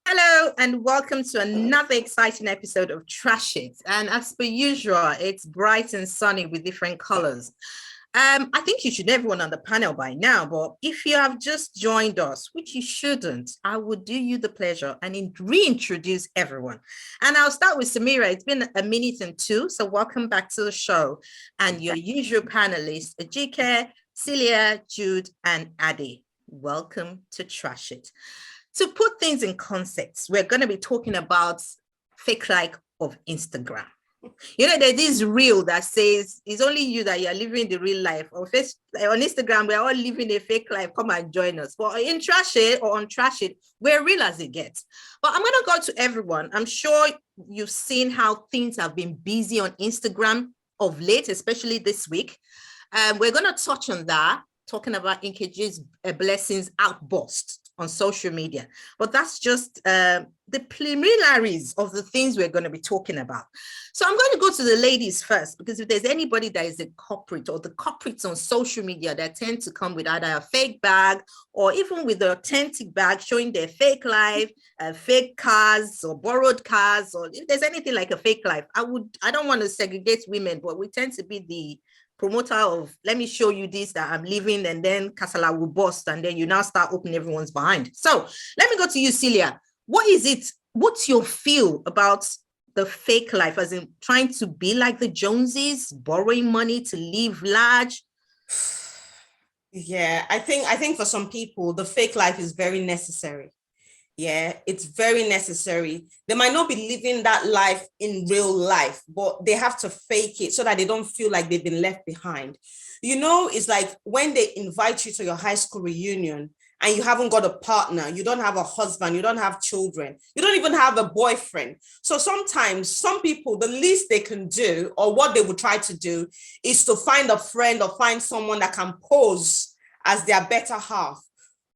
Hello and welcome to another exciting episode of Trash It. And as per usual, it's bright and sunny with different colors. I think you should know everyone on the panel by now, but if you have just joined us, which you shouldn't, I would do you the pleasure and reintroduce everyone. And I'll start with Samira. It's been a minute and two, so welcome back to the show. And your usual panelists, Ajike, Celia, Jude, and Adi. Welcome to Trash It. To put things in context, we're going to be talking about fake like of Instagram. You know, there's this reel that says it's only you that you're living the real life. On Instagram, we're all living a fake life. Come and join us. But in Trash It or on Trash It, we're real as it gets. But I'm going to go to everyone. I'm sure you've seen how things have been busy on Instagram of late, especially this week. We're going to touch on that, talking about Nkechi's blessings outburst on social media. But that's just the preliminaries of the things we're going to be talking about. So I'm going to go to the ladies first, because if there's anybody that is a culprit or the culprits on social media that tend to come with either a fake bag or even with the authentic bag showing their fake life, fake cars or borrowed cars, or if there's anything like a fake life, I don't want to segregate women, but we tend to be the promoter of, let me show you this that I'm living, and then Kasala will bust, and then you now start opening everyone's behind. So let me go to you, Celia. What is it? What's your feel about the fake life, as in trying to be like the Joneses, borrowing money to live large? Yeah, I think for some people, the fake life is very necessary. Yeah, it's very necessary. They might not be living that life in real life, but they have to fake it so that they don't feel like they've been left behind. You know, it's like when they invite you to your high school reunion and you haven't got a partner, you don't have a husband, you don't have children, you don't even have a boyfriend. So sometimes some people, the least they can do, or what they would try to do, is to find a friend or find someone that can pose as their better half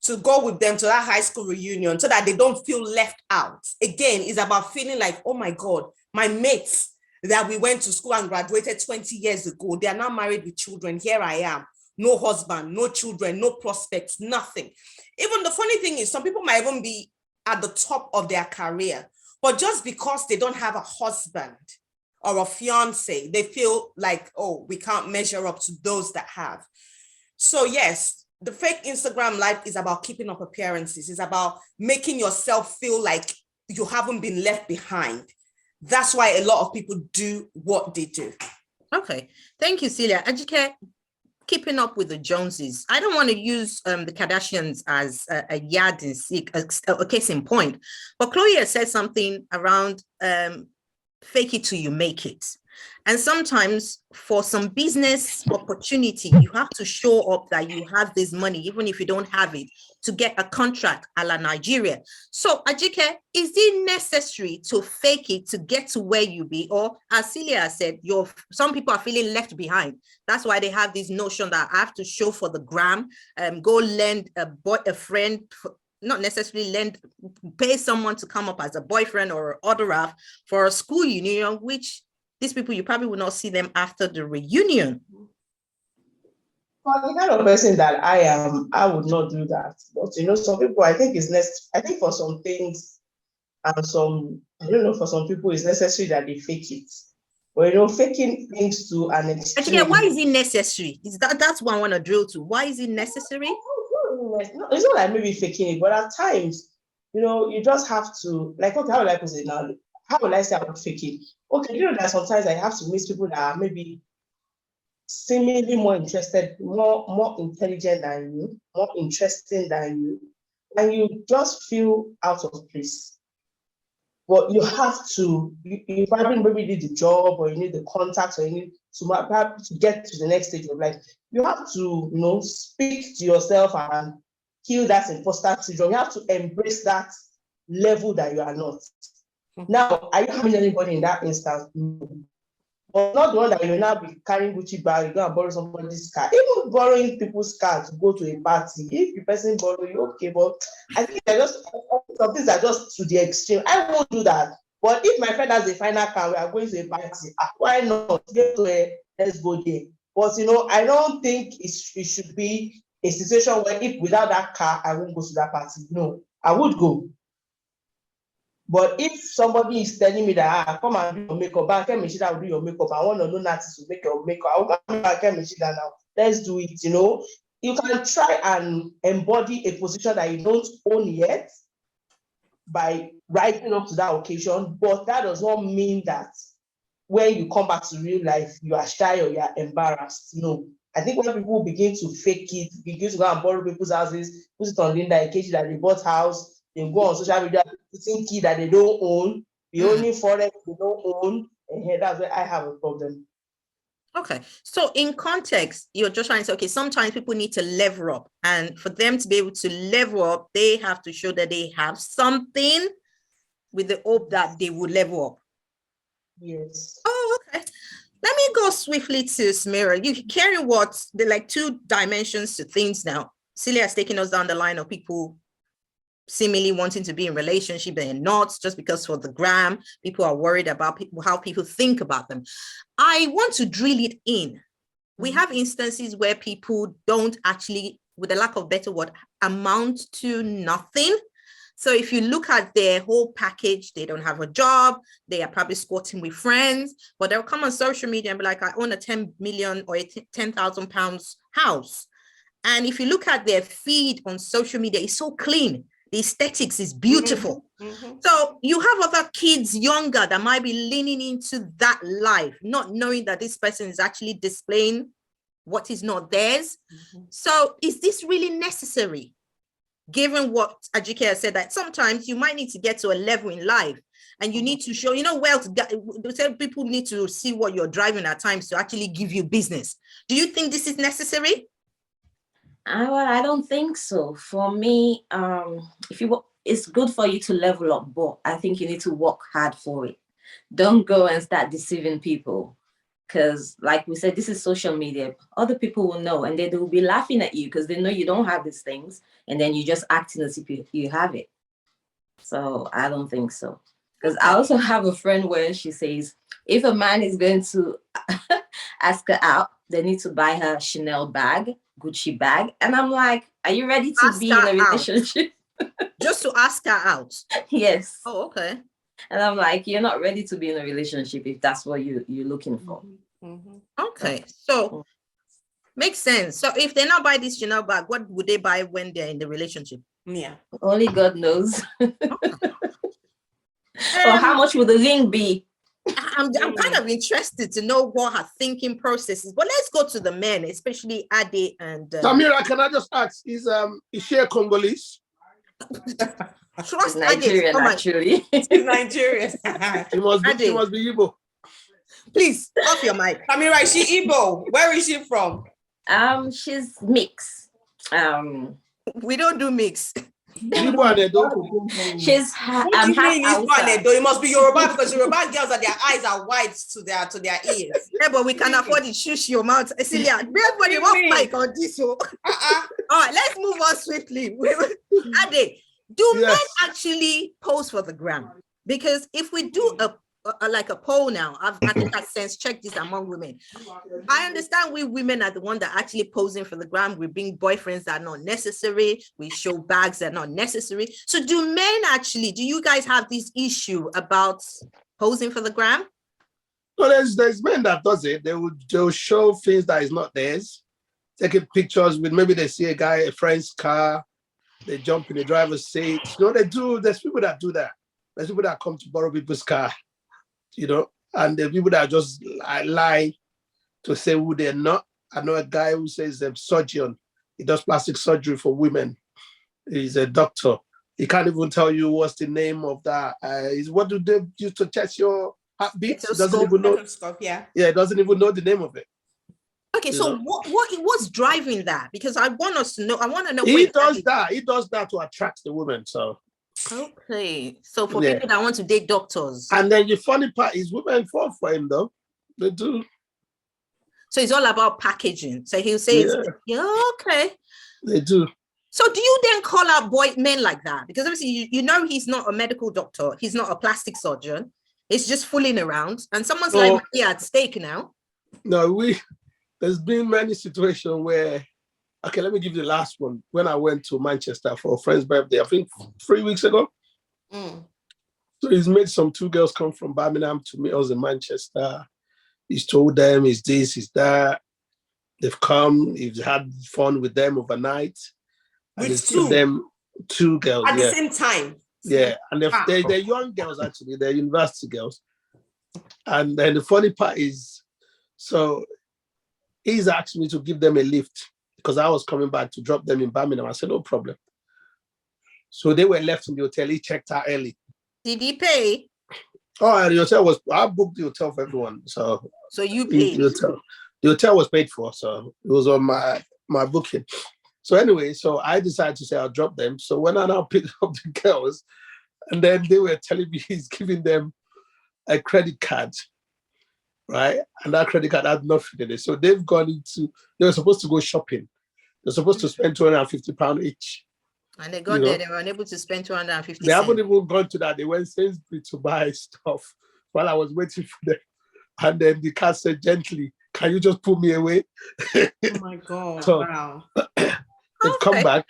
to go with them to that high school reunion so that they don't feel left out. Again, it's about feeling like, oh my God, my mates that we went to school and graduated 20 years ago, they are now married with children. Here I am, no husband, no children, no prospects, nothing. Even the funny thing is, some people might even be at the top of their career, but just because they don't have a husband or a fiance, they feel like, oh, we can't measure up to those that have. So yes, the fake Instagram life is about keeping up appearances. It's about making yourself feel like you haven't been left behind. That's why a lot of people do what they do. Okay, thank you, Celia. Ajike, keeping up with the Joneses. I don't want to use the Kardashians as a yard and seek, a case in point, but Chloe has said something around fake it till you make it. And sometimes for some business opportunity, you have to show up that you have this money, even if you don't have it, to get a contract a la Nigeria. So Ajike, is it necessary to fake it to get to where you be? Or as Celia said, some people are feeling left behind. That's why they have this notion that I have to show for the gram, go lend a friend, not necessarily pay someone to come up as a boyfriend or other half for a school reunion, which these people, you probably will not see them after the reunion. For the kind of person that I am, I would not do that. But you know, some people, I think for some things, and for some people, it's necessary that they fake it. But you know, faking things to an extreme. Actually, why is it necessary? That's what I want to drill to. Why is it necessary? It's not like maybe faking it, but at times, you know, you just have to, like, okay, how would I put it now? How would I say I would fake it? Okay, you know that sometimes I have to meet people that are maybe seemingly more interested, more intelligent than you, more interesting than you, and you just feel out of place. But you have to, you probably maybe need the job, or you need the contacts, or you need to get to the next stage of life. You have to, you know, speak to yourself and kill that imposter syndrome. You have to embrace that level that you are not. Now, are you having anybody in that instance? No. But not the one that you will now be carrying Gucci bag, you're going to borrow somebody's car. Even borrowing people's car to go to a party, if the person borrow you, okay, but I think some things are just to the extreme. I won't do that. But if my friend has a final car, we are going to a party, why not? Let's go there. But you know, I don't think it should be a situation where if without that car, I won't go to that party. No, I would go. But if somebody is telling me that come and do your makeup, I can machine that will do your makeup. I want to know Nati to make your makeup. I can machine that now. Let's do it. You know, you can try and embody a position that you don't own yet by rising up to that occasion, but that does not mean that when you come back to real life, you are shy or you are embarrassed. No. I think when people begin to fake it, begin to go and borrow people's houses, put it on Linda Nkechi that they bought house, they go on social media putting key that they don't own, the only forex they don't own, and that's where I have a problem. Okay, so in context, you're just trying to say, okay, sometimes people need to level up, and for them to be able to level up, they have to show that they have something with the hope that they will level up. Yes. Oh, okay. Let me go swiftly to Samira. You carry what? They're like two dimensions to things now. Celia has taken us down the line of people seemingly wanting to be in relationship and not, just because for the gram, people are worried about people, how people think about them. I want to drill it in. We have instances where people don't actually, with a lack of better word, amount to nothing. So if you look at their whole package, they don't have a job, they are probably squatting with friends, but they'll come on social media and be like, I own a 10 million or a 10,000 pounds house. And if you look at their feed on social media, it's so clean. The aesthetics is beautiful. So you have other kids younger that might be leaning into that life, not knowing that this person is actually displaying what is not theirs. So is this really necessary? Given what Ajike has said, that sometimes you might need to get to a level in life and you need to show, you know, wealth, people need to see what you're driving at times to actually give you business. Do you think this is necessary? Well, I don't think so. For me, it's good for you to level up, but I think you need to work hard for it. Don't go and start deceiving people. Because like we said, this is social media. Other people will know, and they will be laughing at you because they know you don't have these things. And then you just acting as if you have it. So I don't think so. Because I also have a friend where she says, if a man is going to ask her out, they need to buy her Chanel bag, Gucci bag. And I'm like, are you ready to be in a relationship? Just to ask her out? Yes. Oh, okay. And I'm like, you're not ready to be in a relationship if that's what you're looking for. Okay, so makes sense. So if they not buy this Chanel bag, what would they buy when they're in the relationship? Yeah, only God knows. Or how much would the ring be? I'm kind of interested to know what her thinking process is, but let's go to the men, especially Ade and Samira, can I just ask, is she a Congolese? Trust Nigerian, actually. She's Nigerian. She must be Igbo. Please, off your mic. Samira, is she Igbo? Where is she from? She's mixed. We don't do mix. Igbo and Edo. She's what do you mean Igbo and Edo? It must be Yoruba, because Yoruba girls their eyes are wide to their ears. Yeah, but we can afford it. Shush your mouth. Celia, everybody wants mic on this. So. All right, let's move on swiftly. Ade, do men actually pose for the gram? Because if we do a poll now, I think I sense check this among women. I understand we women are the one that actually posing for the gram. We bring boyfriends that are not necessary. We show bags that are not necessary. So do you guys have this issue about posing for the gram? Well, there's men that does it. They'll show things that is not theirs. Taking pictures with, maybe they see a friend's car, they jump in the driver's seat. You know, they do. There's people that do that. There's people that come to borrow people's car, you know, and the people that just lie to say who they're not. I know a guy who says a surgeon. He does plastic surgery for women. He's a doctor. He can't even tell you what's the name of that. What do they use to test your heartbeat? Doesn't even know. Yeah, he doesn't even know the name of it. Okay, so what's driving that? Because I want us to know. I want to know. He does that. He does that to attract the women. So. Okay, so for people that want to date doctors. And then the funny part is women fall for him though. They do. So it's all about packaging. So he'll say, okay. They do. So do you then call out men like that? Because obviously you know he's not a medical doctor. He's not a plastic surgeon. It's just fooling around. And someone's like, yeah, at stake now. No, there's been many situations where, okay, let me give you the last one. When I went to Manchester for a friend's birthday, I think 3 weeks ago, So he's made some 2 girls come from Birmingham to meet us in Manchester. He's told them he's this, he's that. They've come, he's had fun with them overnight. And With he's given them 2 girls. at the same time. Yeah, and they're young girls, actually. They're university girls. And then the funny part is, so he's asked me to give them a lift because I was coming back to drop them in Birmingham. I said, no problem. So they were left in the hotel. He checked out early. Did he pay? Oh, the hotel I booked the hotel for everyone. So you paid? The hotel was paid for, so it was on my booking. So anyway, so I decided to say I'll drop them. So when I now picked up the girls, and then they were telling me he's giving them a credit card, right? And that credit card had nothing in it. So they were supposed to go shopping. They're supposed to spend £250 each. And they got there, they were unable to spend 250. They haven't even gone to that. They went Sainsbury's to buy stuff while I was waiting for them. And then the cat said gently, can you just pull me away? Oh my God, So, wow. They've come back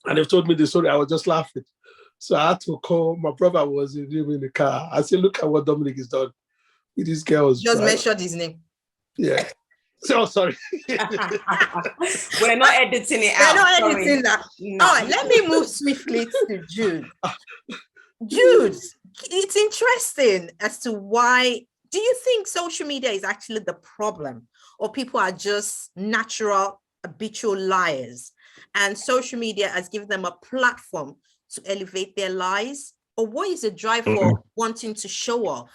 and they've told me the story. I was just laughing. So I had to call, my brother was in the car. I said, look at what Dominic has done with these girls. Just right? mentioned his name. Yeah. So sorry. We're not editing it out. They're not sorry. editing that. No. All right, let me move swiftly to Jude. Jude, it's interesting as to why, do you think social media is actually the problem, or people are just natural habitual liars and social media has given them a platform to elevate their lies? Or what is the drive for wanting to show off?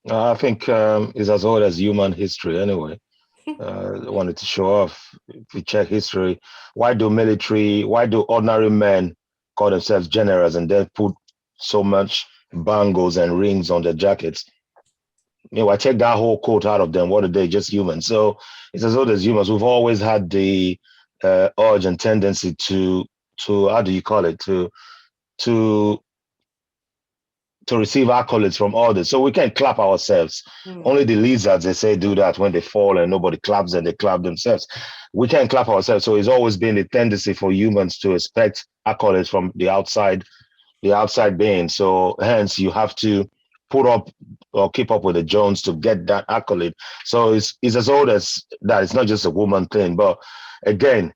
I think it's as old as human history anyway. They wanted to show off. If you check history, why do ordinary men call themselves generals and then put so much bangles and rings on their jackets? I take that whole quote out of them. What are they? Just humans. So it's as old as humans. We've always had the urge and tendency to how do you call it? To receive accolades from others. So we can't clap ourselves. Only the lizards, they say, do that when they fall and nobody claps and they clap themselves. We can't clap ourselves. So it's always been the tendency for humans to expect accolades from the outside being. So hence you have to put up or keep up with the Jones to get that accolade. So it's as old as that. It's not just a woman thing. But again,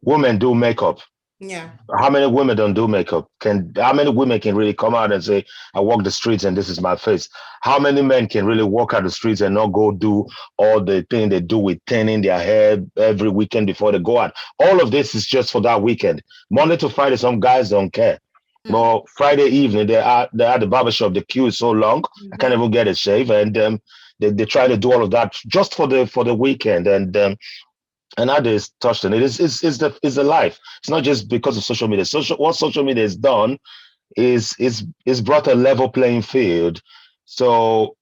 women do makeup. Yeah. How many women don't do makeup? How many women can really come out and say, I walk the streets and this is my face? How many men can really walk out the streets and not go do all the thing they do with tanning their hair every weekend before they go out? All of this is just for that weekend. Monday to Friday, some guys don't care. But Friday evening, they're at the barbershop. The queue is so long, I can't even get a shave. And they try to do all of that just for the weekend. And that is touched on it. It's the life. It's not just because of social media. What social media has done is brought a level playing field. So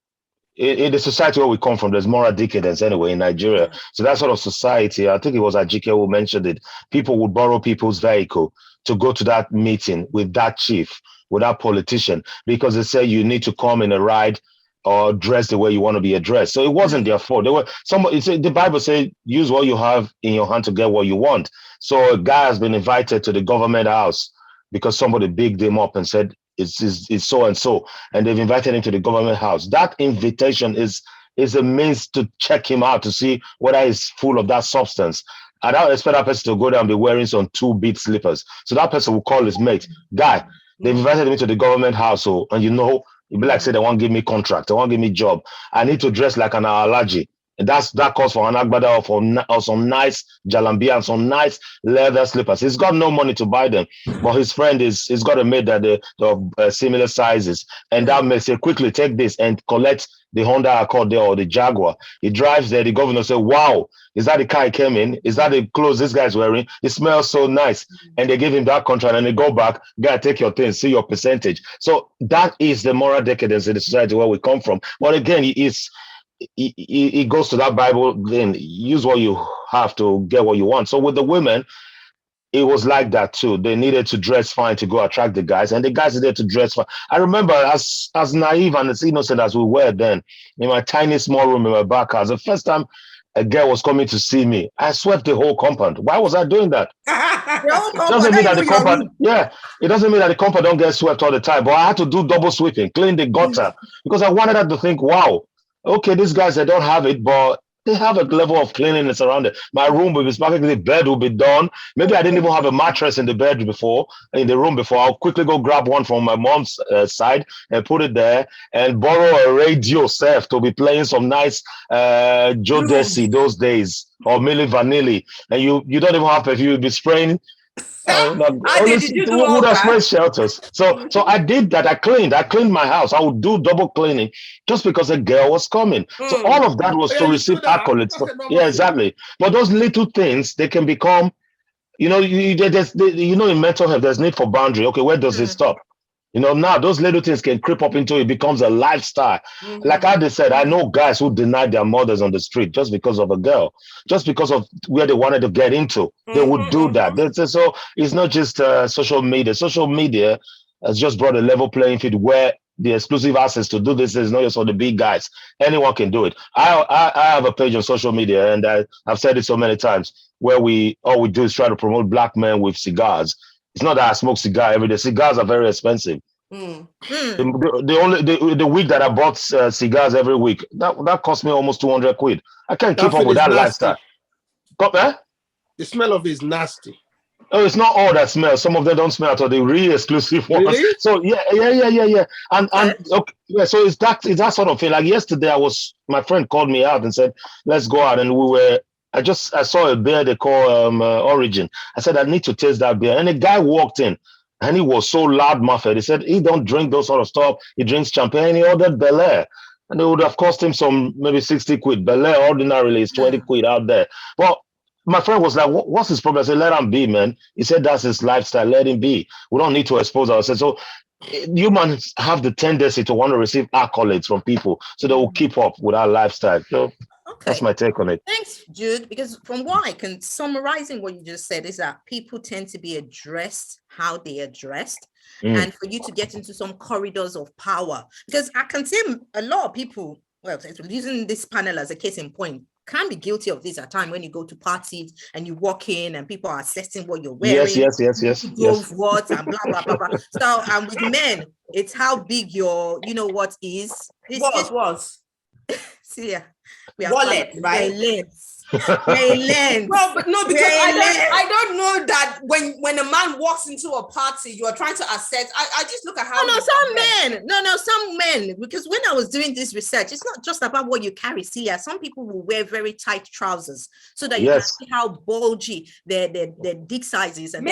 in the society where we come from, there's moral decadence anyway in Nigeria. So that sort of society, I think it was Ajike who mentioned it. People would borrow people's vehicle to go to that meeting with that chief, with that politician, because they say you need to come in a ride or dress the way you want to be addressed. So it wasn't their fault. The Bible says, use what you have in your hand to get what you want. So a guy has been invited to the government house because somebody bigged him up and said, it's so and so. And they've invited him to the government house. That invitation is a means to check him out to see whether he's full of that substance. I don't expect that person to go down and be wearing some 2-beat slippers. So that person will call his mate, guy, they've invited me to the government house. And it'd be like, say, they won't give me contract, they won't give me job. I need to dress like an allergy. And that calls for an agbada or some nice jalambia and some nice leather slippers. He's got no money to buy them, but his friend he's got a mate that the similar sizes. And that may say, quickly take this and collect the Honda Accord there or the Jaguar. He drives there, the governor say, wow, is that the car he came in? Is that the clothes this guy's wearing? It smells so nice. And they give him that contract and they go back, guy, take your things, see your percentage. So that is the moral decadence in the society where we come from. But again, it goes to that Bible, then use what you have to get what you want. So with the women, it was like that too. They needed to dress fine to go attract the guys, and the guys needed to dress fine. I remember as naive and as innocent as we were then, in my tiny small room in my back house, the first time a girl was coming to see me. I swept the whole compound. Why was I doing that? It Doesn't mean that the compound, it doesn't mean that the compound don't get swept all the time, but I had to do double sweeping, clean the gutter, because I wanted her to think, wow, okay, these guys, they don't have it, but they have a level of cleanliness around it. My room will be sparkling, the bed will be done. Maybe I didn't even have a mattress in the bed before, in the room before. I'll quickly go grab one from my mom's side and put it there and borrow a radio set to be playing some nice Joe Desi those days, or Milli Vanilli. And you don't even have perfume, you'll be spraying. Did you do all would have that? sprayed shelters. So I did that. I cleaned my house. I would do double cleaning just because a girl was coming. So all of that was to receive accolades. Yeah, exactly. But those little things, they can become, you know, in mental health, there's need for boundary. Okay, where does it stop? You know, now those little things can creep up into it, becomes a lifestyle. Like I just said, I know guys who deny their mothers on the street just because of a girl, just because of where they wanted to get into. They would do that. So it's not just social media. Social media has just brought a level playing field where the exclusive access to do this is not just for the big guys. Anyone can do it. I have a page on social media, and I've said it so many times, where all we do is try to promote black men with cigars. It's not that I smoke cigar every day. Cigars are very expensive. The week that I bought cigars every week, that cost me almost 200 quid. I can't keep up with that lifestyle. The smell of it is nasty. Oh, it's not all that smells. Some of them don't smell at all. The really exclusive ones. Really? So yeah. And okay, yeah. So it's that sort of thing. Like yesterday, my friend called me out and said, "Let's go out," and I saw a beer they call Origin. I said, I need to taste that beer. And a guy walked in and he was so loud-mouthed. He said he don't drink those sort of stuff. He drinks champagne. He ordered Bel Air. And it would have cost him maybe 60 quid. Bel Air ordinarily is 20 quid out there. But my friend was like, what's his problem? I said, let him be, man. He said, that's his lifestyle. Let him be. We don't need to expose ourselves. So humans have the tendency to want to receive accolades from people, so they will keep up with our lifestyle. So that's my take on it. Thanks, Jude, because from what I can, summarizing what you just said, is that people tend to be addressed how they are dressed, and for you to get into some corridors of power, because I can say a lot of people, well, using this panel as a case in point, can be guilty of this at time when you go to parties and you walk in and people are assessing what you're wearing. Yes. What and blah blah blah. So and with men, it's how big your, you know what is. Was. See, yeah. Wallet, right? Lens. No, because I don't know that when a man walks into a party, you are trying to assess. I just look at how. Some men. Because when I was doing this research, it's not just about what you carry. See, some people will wear very tight trousers so that you can see how bulgy their dick size is. And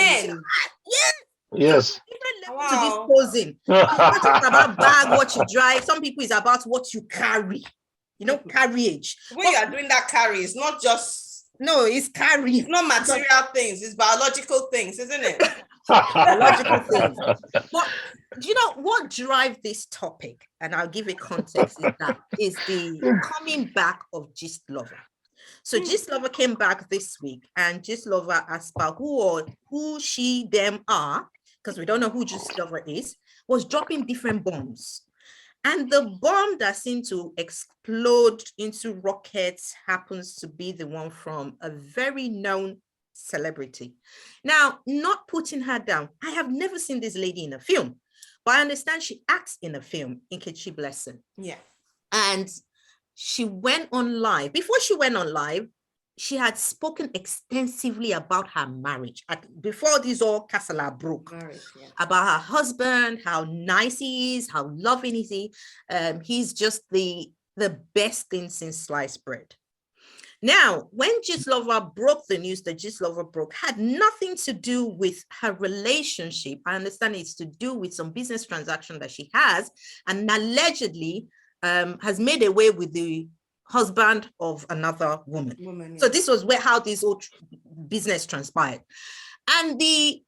yes. Different levels to this posing. It's not just about bag, what you drive. Some people is about what you carry. You know, carriage. When you are doing that carry, it's not just... No, it's carry. It's not material things. It's biological things, isn't it? Biological things. But do you know what drives this topic? And I'll give it context. is the coming back of Gist Lover. So Gist Lover came back this week, and Gist Lover, as per who she, them are, because we don't know who Gist Lover is, was dropping different bombs. And the bomb that seemed to explode into rockets happens to be the one from a very known celebrity. Now, not putting her down, I have never seen this lady in a film, but I understand she acts in a film, Nkechi Blessing. Yeah. And she went on live. Before she went on live, she had spoken extensively about her marriage. Before this all casala broke, about her husband, how nice he is, how loving is he. He's just the best thing since sliced bread. Now, when Gist Lover broke the news that Gist Lover broke, had nothing to do with her relationship. I understand it's to do with some business transaction that she has, and allegedly has made away with the husband of another woman. So this was how this whole business transpired. And the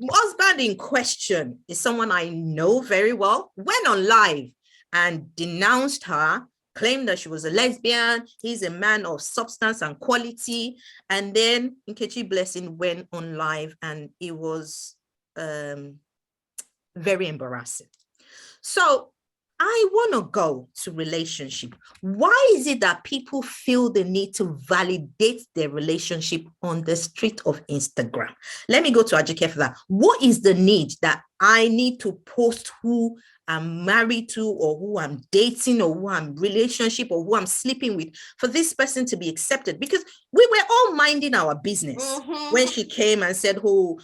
husband in question is someone I know very well, went on live and denounced her, claimed that she was a lesbian. He's a man of substance and quality. And then Nkechi Blessing went on live, and it was very embarrassing. So I want to go to relationship. Why is it that people feel the need to validate their relationship on the street of Instagram? Let me go to Ajike for that. What is the need that I need to post who I'm married to, or who I'm dating, or who I'm relationship, or who I'm sleeping with, for this person to be accepted? Because we were all minding our business when she came and said, "Oh,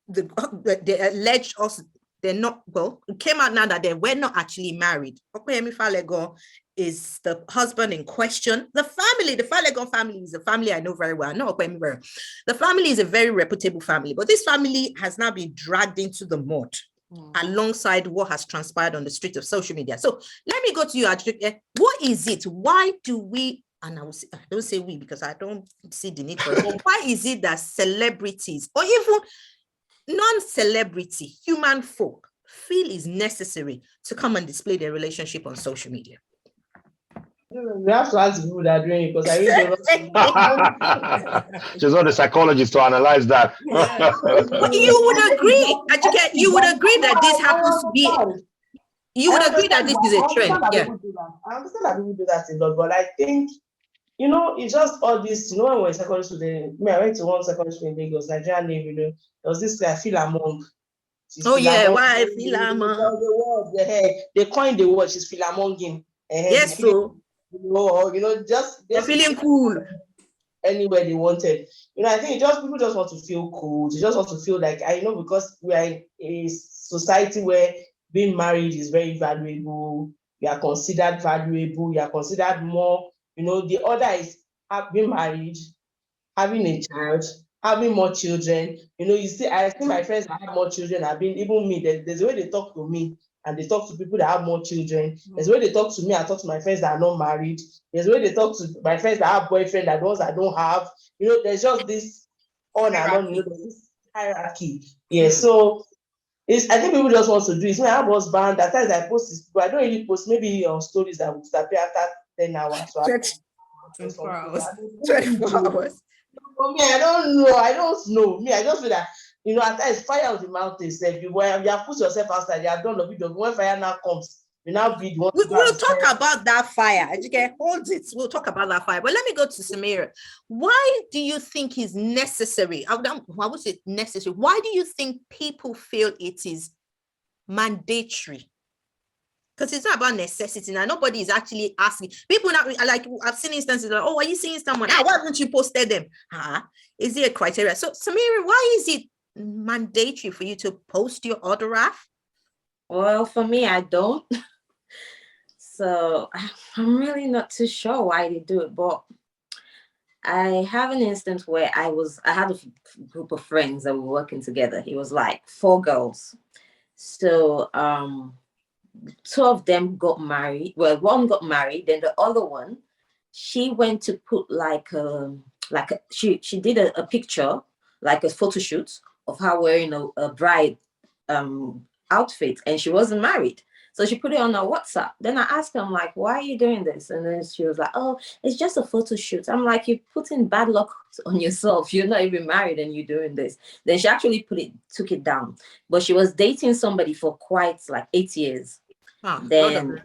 they alleged us." They're not, well, it came out now that they were not actually married. Okpeyemi Falego is the husband in question. The family, the Falego family is a family I know very well. I know Okpeyemi very well. The family is a very reputable family, but this family has now been dragged into the mud alongside what has transpired on the street of social media. So let me go to you, Ajike. What is it? Why do we, and I don't say we because I don't see the need for it, but why is it that celebrities or even non-celebrity human folk feel is necessary to come and display their relationship on social media? We have to ask the people that are doing it, because I really don't. She's not a psychologist to analyze that. But you would agree, Ajike, you would agree that this happens to be, you would agree that this is a trend. Yeah. I understand that people do that a lot, but I think, it's just all this, when we were in secondary school, I went to one secondary school in Lagos, Nigerian name, there was this guy, Philamong. Oh yeah, why Philamong? They coined the word, she's Philamonging. Yes, so. Just they're feeling cool. Anywhere they wanted. I think people just want to feel cool. They just want to feel like, because we are in a society where being married is very valuable. You are considered valuable. You are considered more. The other is being married, having a child, having more children. I see my friends that have more children. Even me. There's a way they talk to me, and they talk to people that have more children. There's a way they talk to me. I talk to my friends that are not married. There's a way they talk to my friends that have boyfriend, that ones I don't have. There's just this on and on. There's this hierarchy. Yeah. So I think people just want to do it. So I have husband. At times I post this, but I don't really post. Maybe on stories that would disappear after 10 hours. So 24 hours. 24 hours. For me, I don't know. Me, I just feel that at times fire on the mountain. You have put yourself outside. You have done the video. When fire now comes, you now be the one. We'll talk about that fire. Okay, hold it. We'll talk about that fire. But let me go to Samira. Why do you think is necessary? I would say necessary. Why do you think people feel it is mandatory? Because it's not about necessity. Now, nobody is actually asking. People now, like, I've seen instances like, oh, are you seeing someone? Why haven't you posted them? Is there a criteria? So, Samira, why is it mandatory for you to post your autograph? Well, for me, I don't. So I'm really not too sure why they do it, but I have an instance where I had a group of friends that were working together. It was like 4 girls. So 2 of them got married. Well, one got married, then the other one, she went to put she did a picture, like a photo shoot of her wearing a bride outfit, and she wasn't married. So she put it on her WhatsApp. Then I asked her, I'm like, why are you doing this? And then she was like, oh, it's just a photo shoot. I'm like, you're putting bad luck on yourself. You're not even married and you're doing this. Then she actually took it down. But she was dating somebody for quite like 8 years. Then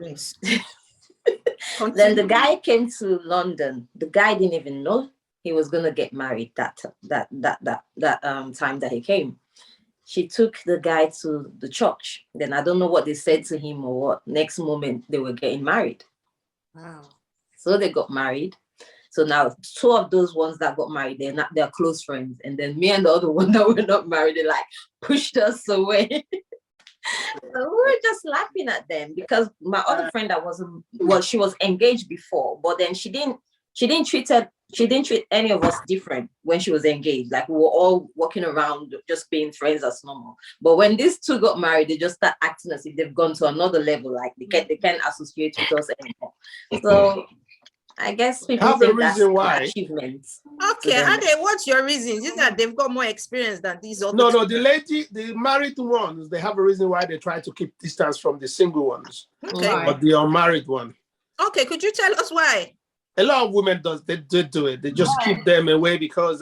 the guy came to London. The guy didn't even know he was gonna get married that time that he came. She took the guy to the church. Then I don't know what they said to him or what. Next moment they were getting married. Wow. So they got married. So now 2 of those ones that got married, they're close friends. And then me and the other one that were not married, they like pushed us away. So we were just laughing at them because my other friend she was engaged before, but then she didn't treat any of us different when she was engaged. Like we were all walking around just being friends as normal. But when these 2 got married, they just start acting as if they've gone to another level. Like they can't associate with us anymore. So I guess people think that's achievements. Okay, Ade, what's your reason? Is that they've got more experience than these other? No, the married ones, they have a reason why they try to keep distance from the single ones. Okay. But the unmarried one. Okay, could you tell us why? A lot of women do it. They just keep them away because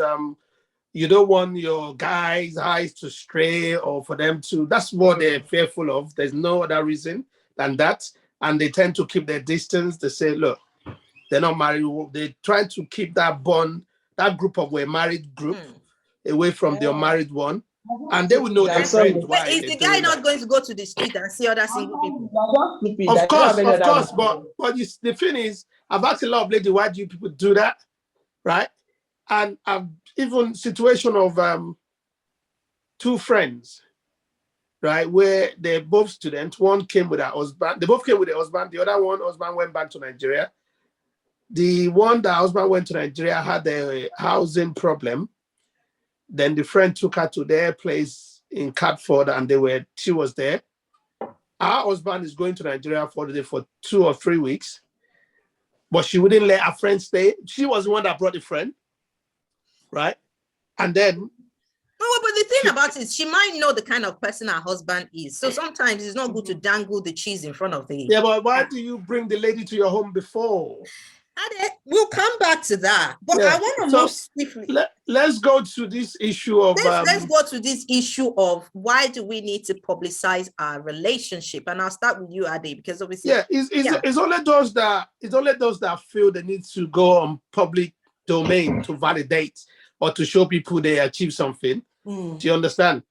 you don't want your guys' eyes to stray or for them to. That's what they're fearful of. There's no other reason than that. and they tend to keep their distance. They say, look, they're not married. They try to keep that bond, that group of a married group away from the unmarried one. And they will know their friends. But is the guy not going to go to the street and see other single people? Of course. But the thing is, I've asked a lot of ladies, why do you people do that? Right? And I've even situation of two friends, right, where they're both students. One came with her husband. They both came with their husband. The other one, husband went back to Nigeria. The one that husband went to Nigeria had a housing problem. Then the friend took her to their place in Catford, and she was there. Our husband is going to Nigeria for 2 or 3 weeks, but she wouldn't let her friend stay. She was the one that brought the friend, right? And then but the thing about it is she might know the kind of person her husband is. So sometimes it's not good to dangle the cheese in front of the... Yeah, but why do you bring the lady to your home before? We'll come back to that. But I want to move swiftly. Let's go to this issue of... Let's go to this issue of why do we need to publicize our relationship? And I'll start with you, Ade, because obviously... Yeah, it's only those that feel they need to go on public domain to validate or to show people they achieve something. Do you understand?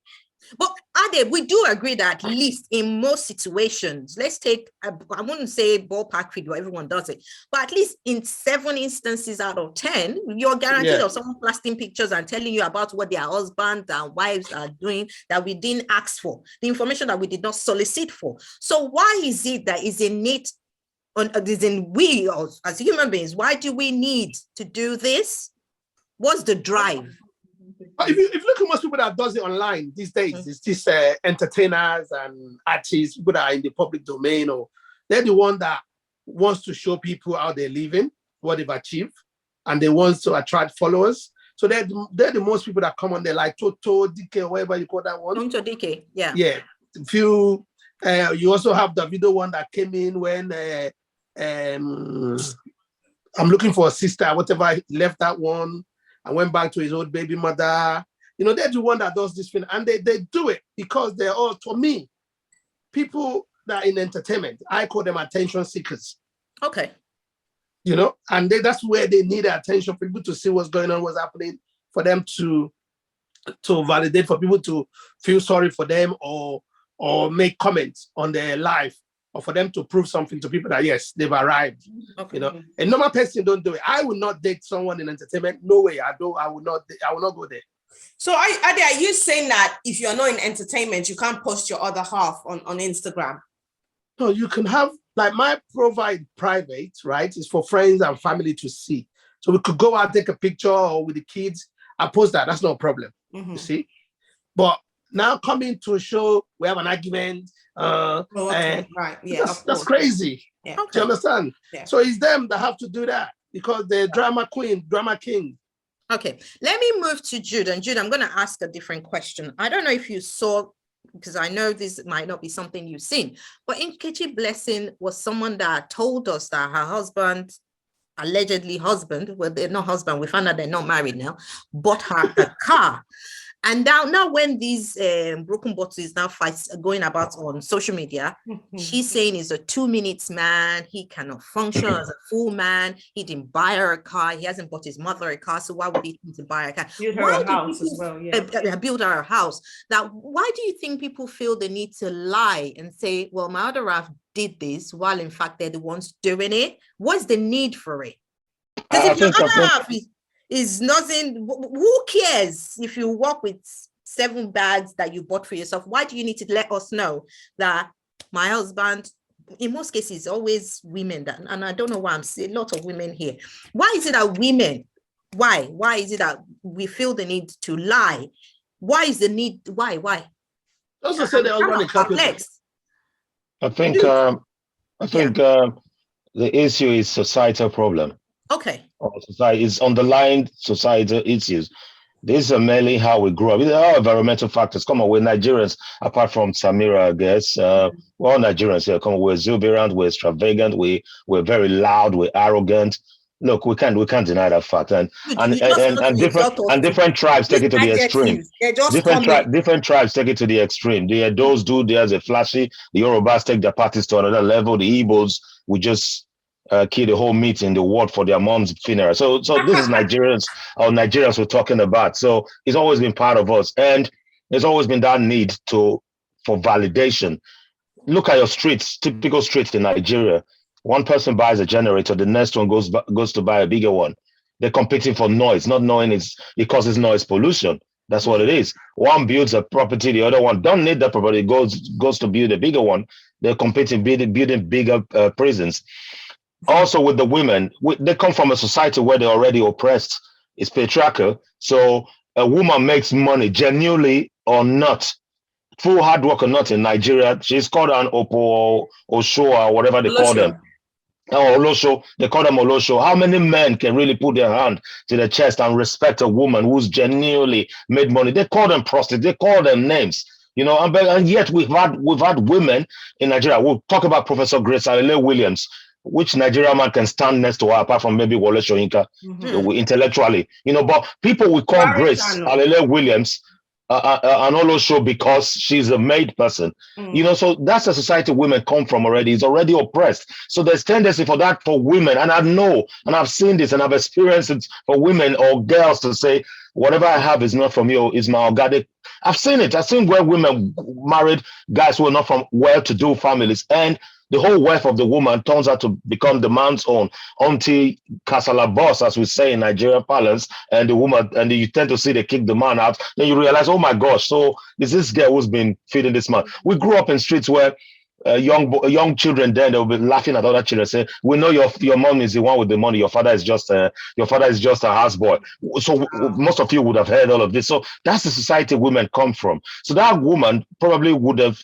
But Ade, we do agree that at least in most situations, let's take, I wouldn't say ballpark figure, everyone does it, but at least in 7 instances out of 10, you're guaranteed of someone posting pictures and telling you about what their husbands and wives are doing that we didn't ask for, the information that we did not solicit for. So why is it that is innate we as human beings, why do we need to do this? What's the drive? If you look at most people that does it online these days, it's just entertainers and artists, people that are in the public domain, or they're the one that wants to show people how they're living, what they've achieved, and they want to attract followers. So they're the most people that come on there, like Toto, DK, whatever you call that one. Toto, DK, yeah. Yeah. You also have the video one that came in when I'm looking for a sister, whatever, he left that one. I went back to his old baby mother. They're the one that does this thing. And they do it because they're all, to me, people that are in entertainment, I call them attention seekers. Okay. And that's where they need attention, for people to see what's going on, what's happening, for them to validate, for people to feel sorry for them or make comments on their life, or for them to prove something to people that, yes, they've arrived. Okay. A normal person don't do it. I would not date someone in entertainment. No way. I will not go there. So Ade, are you saying that if you're not in entertainment, you can't post your other half on Instagram? No, you can have, like, my profile private, right? It's for friends and family to see. So we could go out, take a picture, or with the kids, I post that. That's no problem. You see? But now coming to a show, we have an argument. Right. Yeah, that's crazy. Yeah. Okay. Do you understand? Yeah. So it's them that have to do that because they're drama queen, drama king. Okay, let me move to Jude. And Jude, I'm going to ask a different question. I don't know if you saw, because I know this might not be something you've seen, but Nkechi Blessing was someone that told us that her husband, allegedly husband, well, they're not husband, we found out they're not married now, bought her a car. And now when these broken bottles now fights going about on social media, she's saying he's a 2 minutes man. He cannot function as a full man. He didn't buy her a car. He hasn't bought his mother a car. So why would he think to buy a car? Build her a house as well. Yeah. Build her a house. Now, why do you think people feel the need to lie and say, well, my other half did this, while in fact they're the ones doing it? What's the need for it? Because if your other half is nothing, who cares if you walk with 7 bags that you bought for yourself? Why do you need to let us know that my husband, in most cases, always women that, and I don't know why I'm seeing a lot of women here. Why is it that women, why is it that we feel the need to lie? Why is the need, why? Also say they all want to I think the issue is societal problem. Okay. Society is underlying societal issues. This is mainly how we grew up. There are environmental factors. Come on, we're Nigerians, apart from Samira, I guess. We're all Nigerians here. Come on, we're exuberant, we're extravagant, we're very loud, we're arrogant. Look, we can't deny that fact, and You just want to insult us different tribes take it to the extreme. They're just coming. Different tribes take it to the extreme. The Edos do theirs a flashy. The Yorubas take their parties to another level. The Igbos we just kill the whole meeting, the word for their mom's funeral. So this is Nigerians we're talking about. So it's always been part of us, and there's always been that need for validation. Look at your streets, typical streets in Nigeria. One person buys a generator, the next one goes to buy a bigger one. They're competing for noise, not knowing it causes noise pollution. That's what it is. One builds a property, the other one don't need that property, goes to build a bigger one. They're competing, building bigger prisons. Also with the women, they come from a society where they're already oppressed. It's patriarchal. So a woman makes money, genuinely or not, through hard work or not in Nigeria. She's called an Opo or Osho or whatever they call them. Oh, Olosho, they call them Olosho. How many men can really put their hand to their chest and respect a woman who's genuinely made money? They call them prostitutes, they call them names, and yet we've had women in Nigeria. We'll talk about Professor Grace Alele Williams. Which Nigerian man can stand next to her apart from maybe Wole Soyinka, intellectually, but people we call Grace Alele Williams an Olosho because she's a made person, so that's the society women come from already. It's already oppressed. So there's tendency for that for women, and I know, and I've seen this, and I've experienced it for women or girls to say, whatever I have is not from you, is my organic. I've seen it. I've seen where women married guys who are not from well-to-do families, and the whole wealth of the woman turns out to become the man's own until Kasala boss, as we say in Nigerian parlance, and the woman, and you tend to see they kick the man out. Then you realize, oh my gosh, so is this girl who's been feeding this man? We grew up in streets where young children then they'll be laughing at other children, say, we know your mom is the one with the money, your father is just a houseboy. So most of you would have heard all of this. So that's the society women come from. So that woman probably would have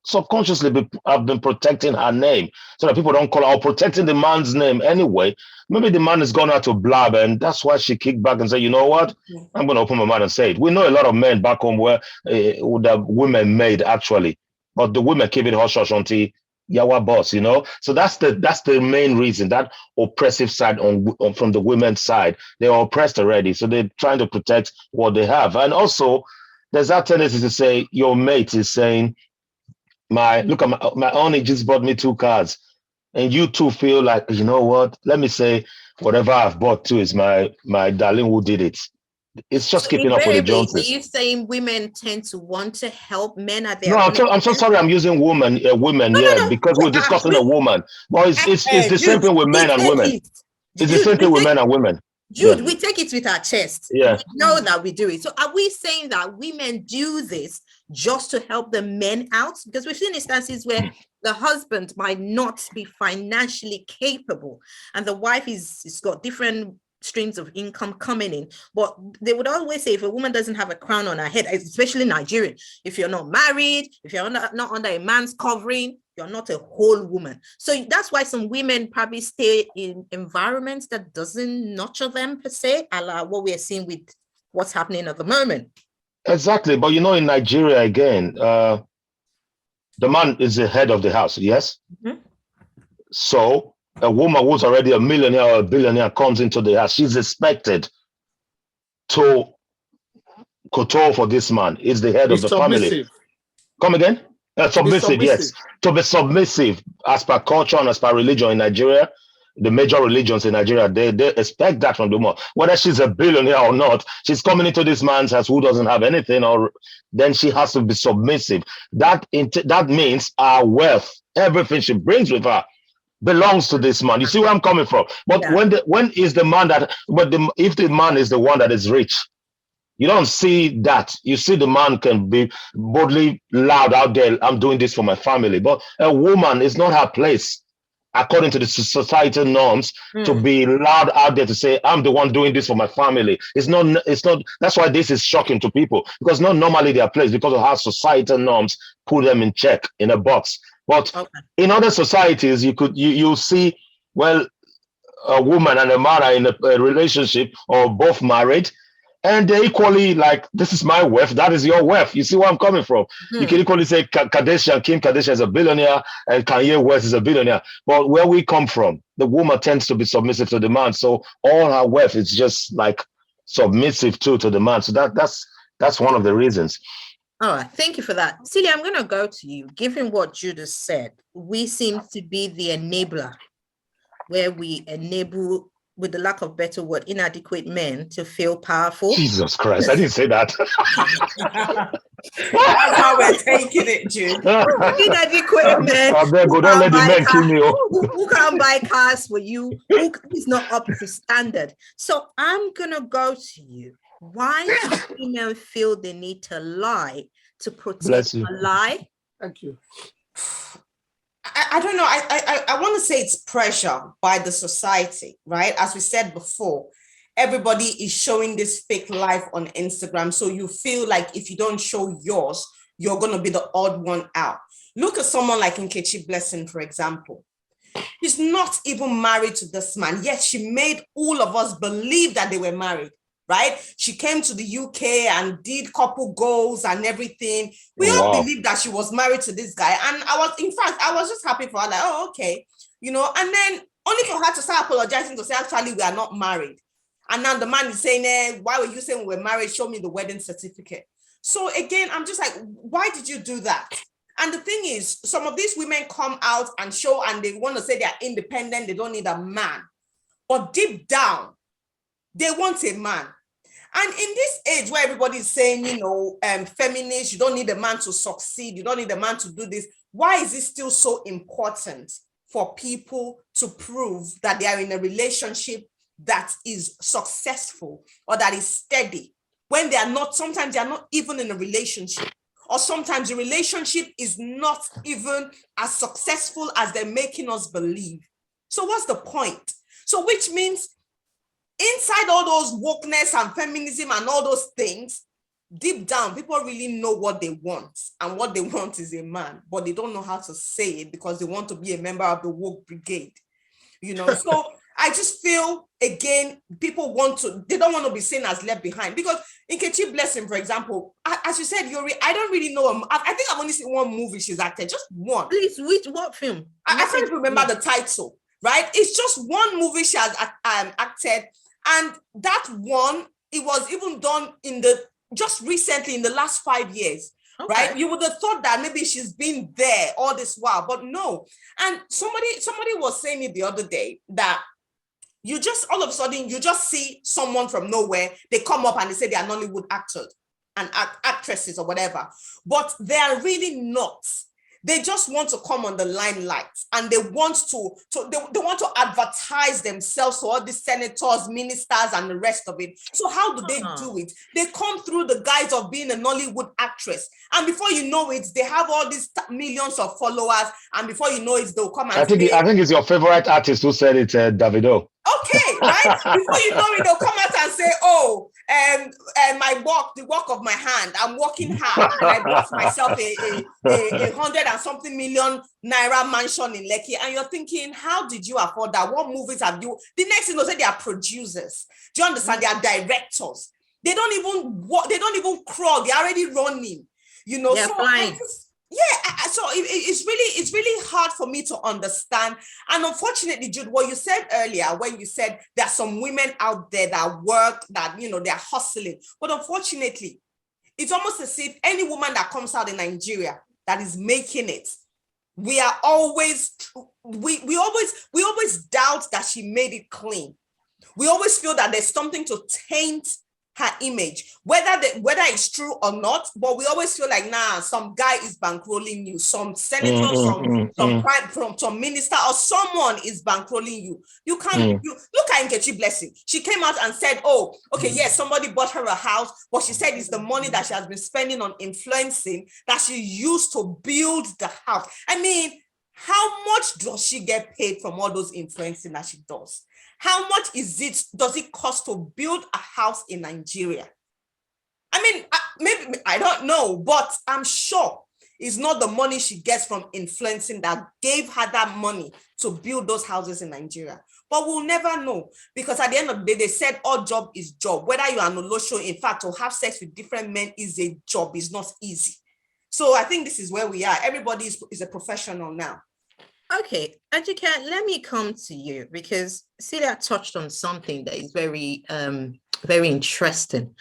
subconsciously have been protecting her name so that people don't call her, or protecting the man's name anyway. Maybe the man has gone out to blab, and that's why she kicked back and said, you know what, I'm going to open my mouth and say it. We know a lot of men back home where the women made actually, but the women keep it hush hush until Yawa boss, So that's the main reason, that oppressive side from the women's side. They're oppressed already, so they're trying to protect what they have. And also there's that tendency to say your mate is saying, my honey just bought me 2 cars, and you too feel like, you know what, let me say whatever I've bought too is my darling who did it. It's just keeping up with the Joneses. Are you saying women tend to want to help men at their No, I'm so sorry I'm using women, no, because we're discussing a woman. Well, it's the same thing with men and women. It's the same thing with men and women. Jude, we take it with our chest. Yeah. We know that we do it. So are we saying that women do this just to help the men out? Because we've seen instances where the husband might not be financially capable and the wife is got different streams of income coming in. But they would always say if a woman doesn't have a crown on her head, especially Nigerian, if you're not married, if you're not under a man's covering, you're not a whole woman. So that's why some women probably stay in environments that doesn't nurture them per se, a la what we are seeing with what's happening at the moment. Exactly. But in Nigeria, again, the man is the head of the house, yes? Mm-hmm. So a woman who's already a millionaire or a billionaire comes into the house, she's expected to kowtow for this man. Is the head of the family. Come again? Submissive, yes. To be submissive as per culture and as per religion in Nigeria, the major religions in Nigeria, they expect that from the woman. Whether she's a billionaire or not, she's coming into this man's house who doesn't have anything, or then she has to be submissive. That means our wealth, everything she brings with her, belongs to this man. You see where I'm coming from? But when is the man that? If the man is the one that is rich, you don't see that. You see the man can be boldly loud out there, I'm doing this for my family. But a woman is not her place, according to the societal norms, to be loud out there to say, I'm the one doing this for my family. It's not. That's why this is shocking to people, because not normally their place, because of how societal norms put them in check, in a box. But in other societies, you see, well, a woman and a man are in a relationship or both married, And they equally like, this is my wife, that is your wife. You see where I'm coming from? You can equally say Kim Kardashian is a billionaire and Kanye West is a billionaire. But where we come from, the woman tends to be submissive to the man. So all her wealth is just like submissive to the man. So that's one of the reasons. All right, thank you for that. Celia, I'm going to go to you. Given what Judas said, we seem to be the enabler, where we enable, with the lack of better word, inadequate men to feel powerful. Jesus Christ, I didn't say that. That's how we're taking it, Jude. Inadequate men. I beg, don't let the men kill me. Who can't buy cars for you? Who is not up to standard? So I'm going to go to you. Why do women feel they need to lie to protect a lie? Thank you. I don't know. I want to say it's pressure by the society, right? As we said before, everybody is showing this fake life on Instagram. So you feel like if you don't show yours, you're going to be the odd one out. Look at someone like Nkechi Blessing, for example. She's not even married to this man, yet she made all of us believe that they were married. Right? She came to the UK and did couple goals and everything. We all believed that she was married to this guy. And I was just happy for her, like, oh, okay. You know, and then only for her to start apologizing to say, actually, we are not married. And now the man is saying, why were you saying we were married? Show me the wedding certificate. So again, I'm just like, why did you do that? And the thing is, some of these women come out and show, and they want to say they're independent. They don't need a man. But deep down, they want a man. And in this age where everybody is saying, you know, feminist, you don't need a man to succeed, you don't need a man to do this, why is it still so important for people to prove that they are in a relationship that is successful or that is steady, when they are not? Sometimes they are not even in a relationship, or sometimes the relationship is not even as successful as they're making us believe. So what's the point? So which means inside all those wokeness and feminism and all those things, deep down, people really know what they want. And what they want is a man, but they don't know how to say it because they want to be a member of the woke brigade. You know, so I just feel, again, people they don't want to be seen as left behind. Because Nkechi Blessing, for example, as you said, Yuri, I don't really know. I think I've only seen one movie she's acted, just one. Please, what film? I can't remember the title, right? It's just one movie she has acted. And that one, it was even done just recently in the last 5 years, right? You would have thought that maybe she's been there all this while, but no. And somebody was saying it the other day that you just, all of a sudden, you just see someone from nowhere, they come up and they say they are Nollywood actors and actresses or whatever, but they are really not. They just want to come on the limelight, and they want to advertise themselves to all these senators, ministers, and the rest of it. So how do they do it? They come through the guise of being a Nollywood actress, and before you know it, they have all these millions of followers, and before you know it, they'll come and I think it's your favorite artist who said it, Davido. Okay, right? Before you know it, they'll come out and say, oh, the work of my hand, I'm working hard, and I bought myself a 100 and something million naira mansion in Lekki. And you're thinking, how did you afford that? What movies have you? The next thing they'll say, they are producers. Do you understand? They are directors. They don't even crawl. They're already running. You know, they're so flying. So it's really hard for me to understand. And unfortunately, Jude, what you said earlier, when you said there are some women out there that work, that, you know, they're hustling. But unfortunately, it's almost as if any woman that comes out in Nigeria that is making it, we always doubt that she made it clean. We always feel that there's something to taint her image, whether it's true or not, but we always feel like, nah, some guy is bankrolling you, some senator, some minister, or someone is bankrolling you. You can't, you look at Nkechi Blessing. She came out and said, oh, okay, yes, somebody bought her a house, but she said it's the money that she has been spending on influencing that she used to build the house. I mean, how much does she get paid from all those influencing that she does? How much does it cost to build a house in Nigeria? I mean, maybe, I don't know, but I'm sure it's not the money she gets from influencing that gave her that money to build those houses in Nigeria. But we'll never know, because at the end of the day, they said all job is job. Whether you are an olosho, in fact, to have sex with different men is a job, is not easy. So I think this is where we are. Everybody is a professional now. Okay, Ajike, let me come to you, because Celia touched on something that is very, very interesting.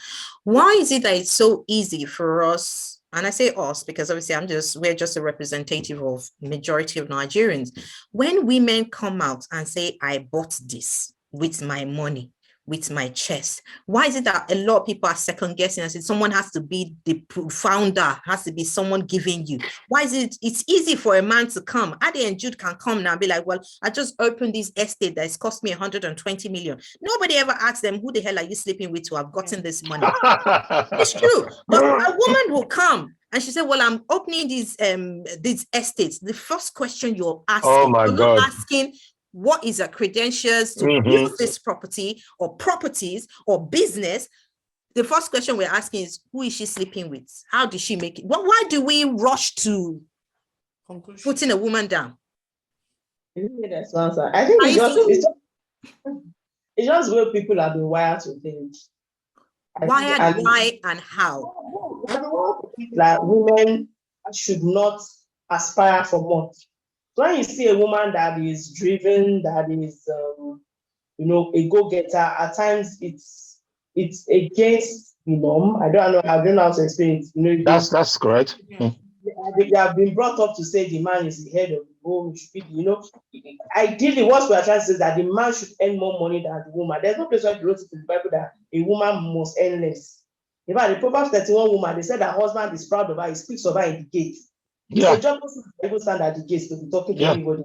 Why is it that it's so easy for us, and I say us because obviously we're just a representative of majority of Nigerians, when women come out and say, I bought this with my money, with my chest? Why is it that a lot of people are second guessing and say someone has to be the founder, has to be someone giving you? Why is it's easy for a man to come? Adi and Jude can come now and be like, well, I just opened this estate that's cost me 120 million. Nobody ever asks them, who the hell are you sleeping with to have gotten this money? It's true. But a woman will come and she said, well, I'm opening these estates. The first question you're asking, Oh my you're God. not asking, what is her credentials to use this property or properties or business? The first question we're asking is, who is she sleeping with? How did she make it? Well, why do we rush to putting a woman down? I think it's just where people have been wired to think. Wired, why and how? Like women should not aspire for much. When you see a woman that is driven, that is, a go-getter, at times it's against the norm. I don't know how to explain it. That's correct. They have been brought up to say the man is the head of the home. Ideally, what we are trying to say is that the man should earn more money than the woman. There's no place where they wrote it in the Bible that a woman must earn less. In fact, the Proverbs 31 woman, they said that husband is proud of her, he speaks of her in the gate. Yeah. It's a job to stand at the gates to be talking to anybody.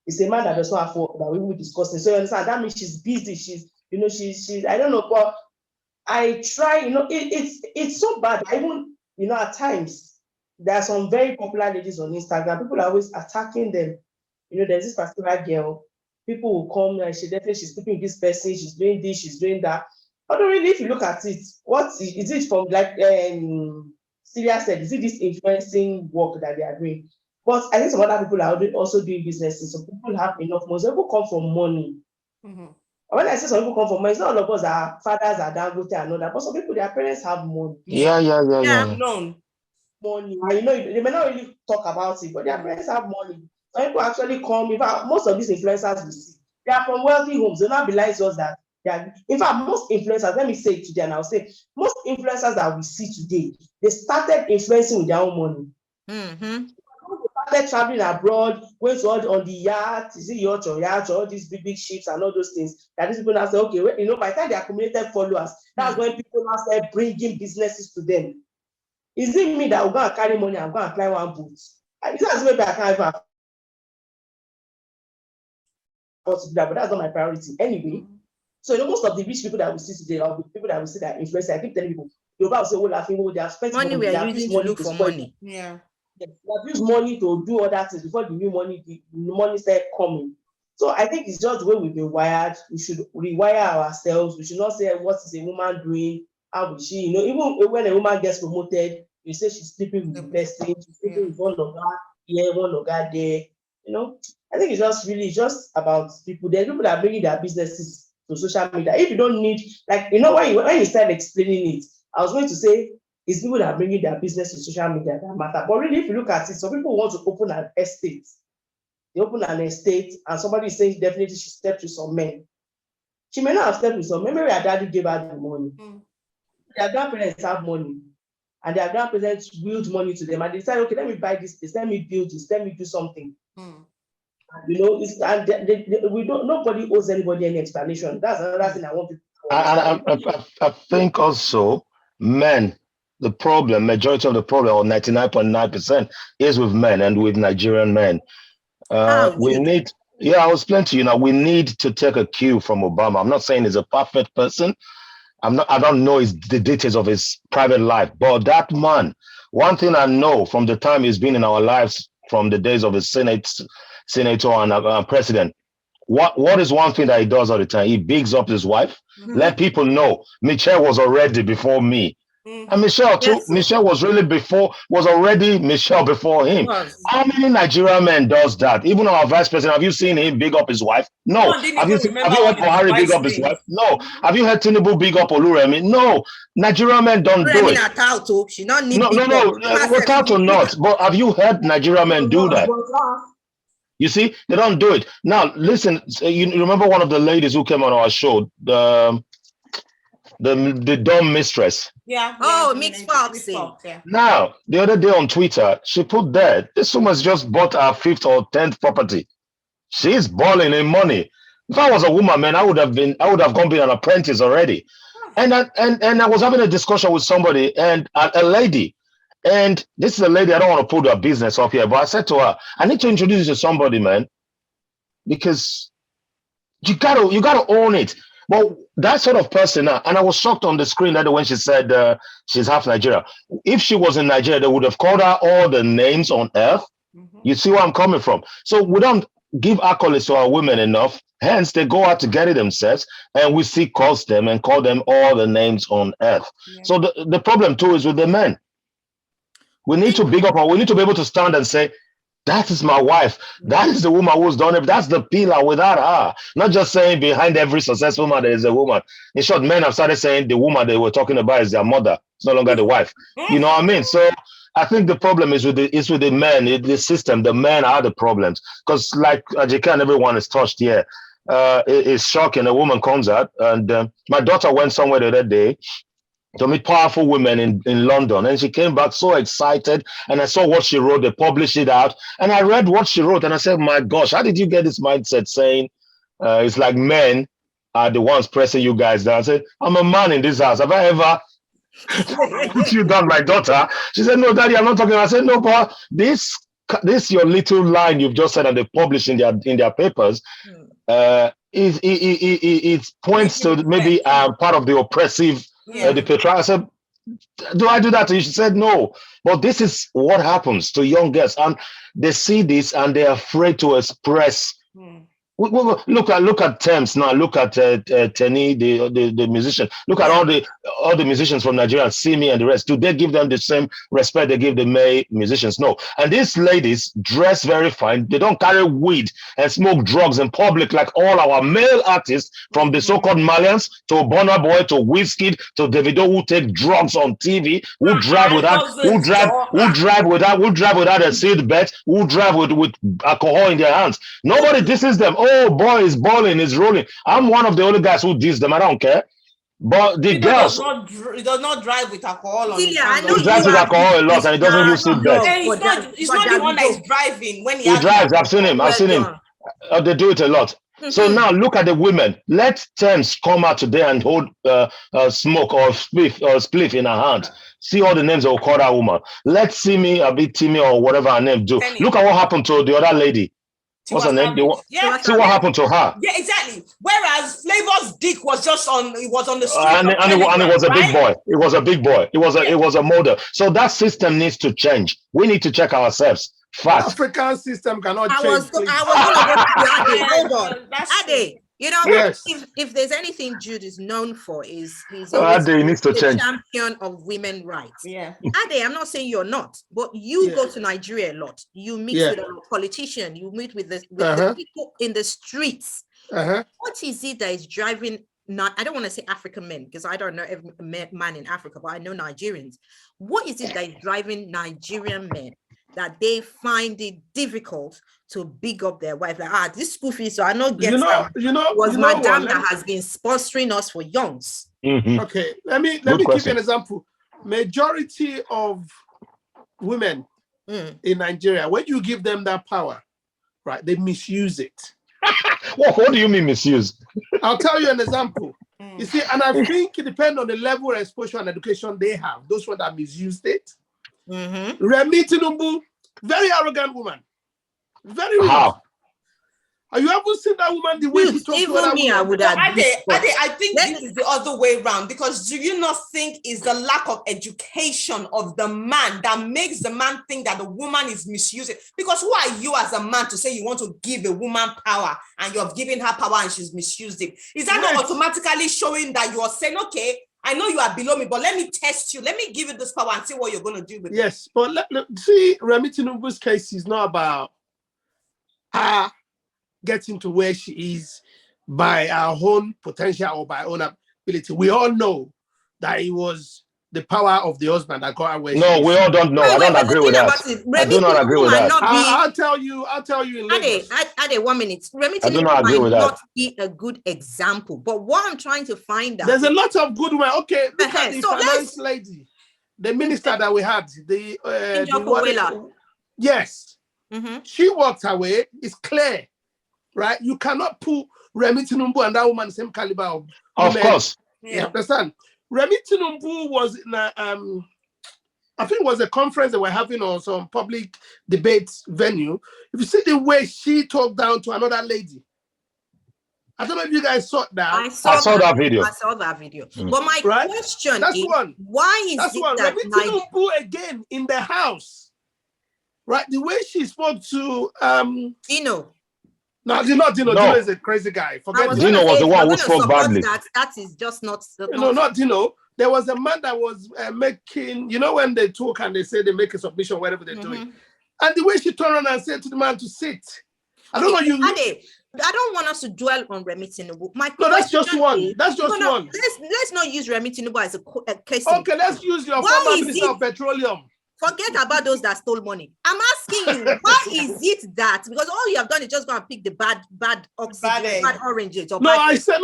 It's a man that does not afford that we will discuss it. So you understand, that means she's busy. She's I don't know, but I try, it's so bad. Even, at times there are some very popular ladies on Instagram. People are always attacking them. There's this particular girl. People will come and she's sleeping with this person, she's doing this, she's doing that. Although really, if you look at it, what is it from, like Celia said, is it this influencing work that they are doing? But I think some other people are also doing businesses. Some people have enough money. Some people come from money. Mm-hmm. When I say some people come from money, it's not all of us that our fathers are Dangote and all that, but some people, their parents have money. Yeah. Known money. And they may not really talk about it, but their parents have money. Some people actually come. In fact, most of these influencers we see, they are from wealthy homes. They'll not be like us that. In fact, most influencers, let me say it today, and I'll say, most influencers that we see today, they started influencing with their own money. Mm-hmm. They started traveling abroad, going to all on the yacht, is it yacht or all these big ships and all those things. That these people now say, okay, by the time they accumulated followers, that's when people now start bringing businesses to them. Is it me that will go and carry money and go and apply one boot? That's maybe I can't even afford to do that, but that's not my priority anyway. So most of the rich people that we see today, or the people that we see that influence, I keep telling people, you're about to say, well, I think they have spent money we are using to look for money. Yeah. They have used money to do other things before the money started coming. So I think it's just the way we've been wired. We should rewire ourselves. We should not say, what is a woman doing? How will she? Even when a woman gets promoted, you say she's sleeping with the person, she's sleeping with one of her here, one of her there. I think it's just really just about people. There are people that are bringing their businesses to social media. If you don't need, when you start explaining it, I was going to say it's people that are bringing their business to social media that matter. But really, if you look at it, some people want to open an estate. They open an estate, and somebody is saying definitely she slept with some men. She may not have slept with some men. Maybe her daddy gave her the money. Their grandparents have money, and their grandparents willed money to them, and they decide, okay, let me buy this place, let me build this, let me do something. Nobody owes anybody any explanation. That's another thing I want to. I think also men, majority of the problem, or 99.9%, is with men and with Nigerian men. We need, I was explaining to you we need to take a cue from Obama. I'm not saying he's a perfect person. I don't know the details of his private life, but that man, one thing I know from the time he's been in our lives, from the days of his senator and president, what is one thing that he does all the time? He bigs up his wife. Let people know Michelle was already before me. And Michelle too. Yes. Michelle was already Michelle before him. Was. How many Nigerian men does that? Even our vice president, have you seen him big up his wife? No. Have you heard Buhari big up his wife? No. Have you heard Tinubu big up Oluremi? No. Nigerian men don't do it. She not need No. Without or not. But have you heard Nigerian men do that? You see, they don't do it. Now, listen. You remember one of the ladies who came on our show, the dumb mistress. Yeah. Oh, mixed Foxy. Yeah. Now, the other day on Twitter, she put there, this woman's just bought her 5th or 10th property. She's balling in money. If I was a woman, man, I would have gone be an apprentice already. And I was having a discussion with somebody and a lady. And this is a lady, I don't want to put her business up here, but I said to her, I need to introduce you to somebody, man, because you gotta own it. But that sort of person, and I was shocked on the screen that when she said she's half Nigeria. If she was in Nigeria, they would have called her all the names on earth. You see where I'm coming from? So we don't give accolades to our women enough. Hence, they go out to get it themselves, and we see calls them and call them all the names on earth. Yeah. So the problem too is with the men. We need to big up, we need to be able to stand and say, that is my wife. That is the woman who's done it. That's the pillar. Without her. Not just saying behind every successful man there is a woman. In short, men have started saying the woman they were talking about is their mother. It's no longer the wife. You know what I mean? So I think the problem is with the men, the system. The men are the problems. Because like Ajika and everyone is touched here. It's shocking. A woman comes out, and my daughter went somewhere the other day to meet powerful women in London, and she came back so excited, and I saw what she wrote. They published it out, and I read what she wrote, and I said, my gosh, how did you get this mindset saying it's like men are the ones pressing you guys down? I said, I'm a man in this house. Have I ever put you down, my daughter? She said, no, Daddy, I'm not talking. I said, no, but this your little line you've just said, and they published in their papers, it points to maybe part of the oppressive the patriarch. I said, do I do that to you? She said, no. But this is what happens to young girls, and they see this and they're afraid to express. Look at Thames now. Look at Tenny, the musician. Look at all the musicians from Nigeria, Simi and the rest. Do they give them the same respect they give the May musicians? No. And these ladies dress very fine. They don't carry weed and smoke drugs in public like all our male artists, from the so-called Malians to Burna Boy to Wizkid to Davido, who take drugs on TV, who drive without a seat belt, who drive with alcohol in their hands. Nobody disses them. Oh, boy is balling, is rolling. I'm one of the only guys who diss them. I don't care. But the girls, he does not drive with alcohol on his I know he drives with alcohol a lot, and he doesn't use seat belt. He's not the one that is driving when he drives. I've seen him. They do it a lot. So now look at the women. Let Thames come out today and hold smoke or spliff in her hand. See all the names that will call that woman. Let's see me, a bit Timmy or whatever her name do. Look at what happened to the other lady. What's her name? See what happened to her. Yeah, exactly. Whereas Flavor's dick was just on the street. And it was a big boy. It was a big boy. It was a model. So that system needs to change. We need to check ourselves. Fast. African system cannot change. I was going to Ade. Hold on. Ade, you know, yes. if there's anything Jude is known for, he's always the champion of women rights. Yeah. Ade, I'm not saying you're not, but you go to Nigeria a lot. You meet with a politician. You meet with the people in the streets. What is it that is driving? I don't want to say African men, because I don't know every man in Africa, but I know Nigerians. What is it that is driving Nigerian men that they find it difficult to big up their wife? Like, this school fees, so I know madam that has been sponsoring us for youngs. Okay, let me give you an example. Majority of women in Nigeria, when you give them that power, right, they misuse it. What do you mean misuse? I'll tell you an example. You see, and I think it depends on the level of exposure and education they have. Those ones that misused it. Remi Tinubu, very arrogant woman. Very rude. How? Have you ever seen that woman the way she talks to other women? I think this is the other way around, because do you not think it's the lack of education of the man that makes the man think that the woman is misusing? Because who are you as a man to say you want to give a woman power and you're giving her power and she's misused it? Is that not automatically showing that you're saying, okay, I know you are below me, but let me test you. Let me give you this power and see what you're going to do with it. Yes, but see, Remi Tinubu's case is not about her getting to where she is by our own potential or by own ability. We all know that it was the power of the husband that got her where she is. We all don't know. I don't agree with that. I do not agree with that. I'll tell you in Lagos. Ade, 1 minute. Remi I do not agree with that. Not be a good example, but what I'm trying to find out. There's a lot of good women. Okay, look at the finance lady, the minister that we had, yes, she walked away. It's clear, right? You cannot put Remi Tinubu and that woman the same caliber of women. Course. You understand? Remi Tinubu was in a, I think it was a conference they were having or some public debate venue. If you see the way she talked down to another lady, I don't know if you guys saw that. I saw that video. I saw that video. But my question is, why is that's it one. that Remi Tinubu again in the house, right? The way she spoke to Dino. No, Dino is a crazy guy. Forget Dino was the one who spoke badly. That is just not. Not Dino. There was a man that was making, when they talk and they say they make a submission, whatever they're doing. And the way she turned around and said to the man to sit. I don't know Ade, I don't want us to dwell on Remi Tinubu. That's just one. That's just one. Let's not use Remi Tinubu as a case. Okay, let's use your former Minister of Petroleum. Forget about those that stole money. I'm asking you, why is it that? Because all you have done is just go and pick the bad oxygen, bad oranges. Or I said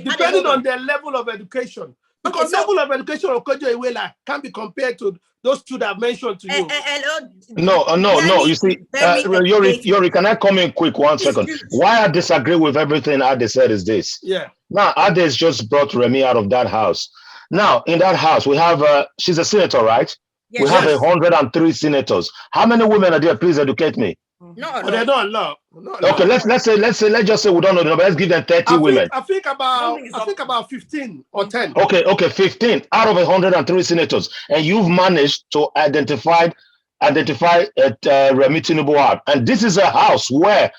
depending on their level of education. Because level of education of Kojo Iweala can be compared to those two that I've mentioned to you. No. You see, Yori, can I come in quick 1 second? Why I disagree with everything Ade said is this. Yeah. Now, Ade's just brought Remi out of that house. Now, in that house, we have, she's a senator, right? Yes. We have 103 senators. How many women are there? Please educate me. No. They're not a lot. Okay, let's just say we don't know the number. Let's give them 30 women. I think about 15 or 10. Okay, 15 out of 103 senators, and you've managed to identify Remi Tinubu out. And this is a house where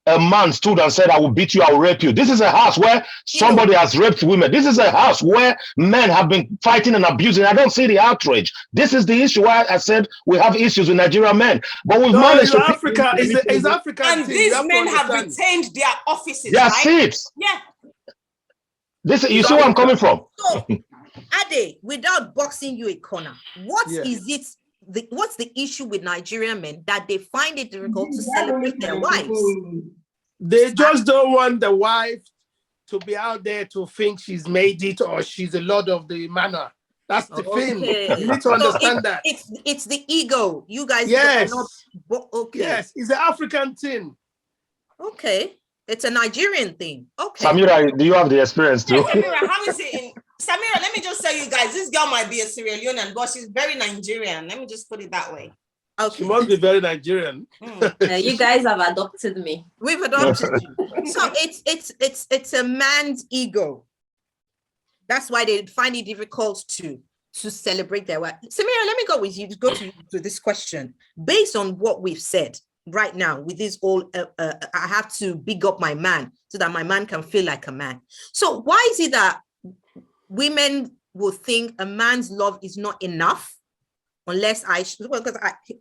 a man stood and said, I will beat you, I will rape you. This is a house where somebody has raped women. This is a house where men have been fighting and abusing. I don't see the outrage. This is the issue why I said we have issues with Nigerian men. But we've managed to... Africa is Africa. And these men have retained their offices, their seats. Yeah. You see where I'm coming from? So, Ade, without boxing you a corner, what's the issue with Nigerian men that they find it difficult to celebrate their wives? They just don't want the wife to be out there to think she's made it or she's a lord of the manor. That's the thing. You need to understand that. It's the ego. You guys yes. Okay. Yes, it's an African thing. Okay. It's a Nigerian thing. Okay. Samira, do you have the experience too? Samira, how is it Samira, let me just tell you guys, this girl might be a Sierra Leonean, but she's very Nigerian. Let me just put it that way. Okay. She must be very Nigerian. You guys have adopted me. We've adopted you. So it's a man's ego. That's why they find it difficult to celebrate their wife. Samira, let me go with you to go to this question. Based on what we've said right now, with this all, I have to big up my man so that my man can feel like a man. So why is it that women will think a man's love is not enough unless because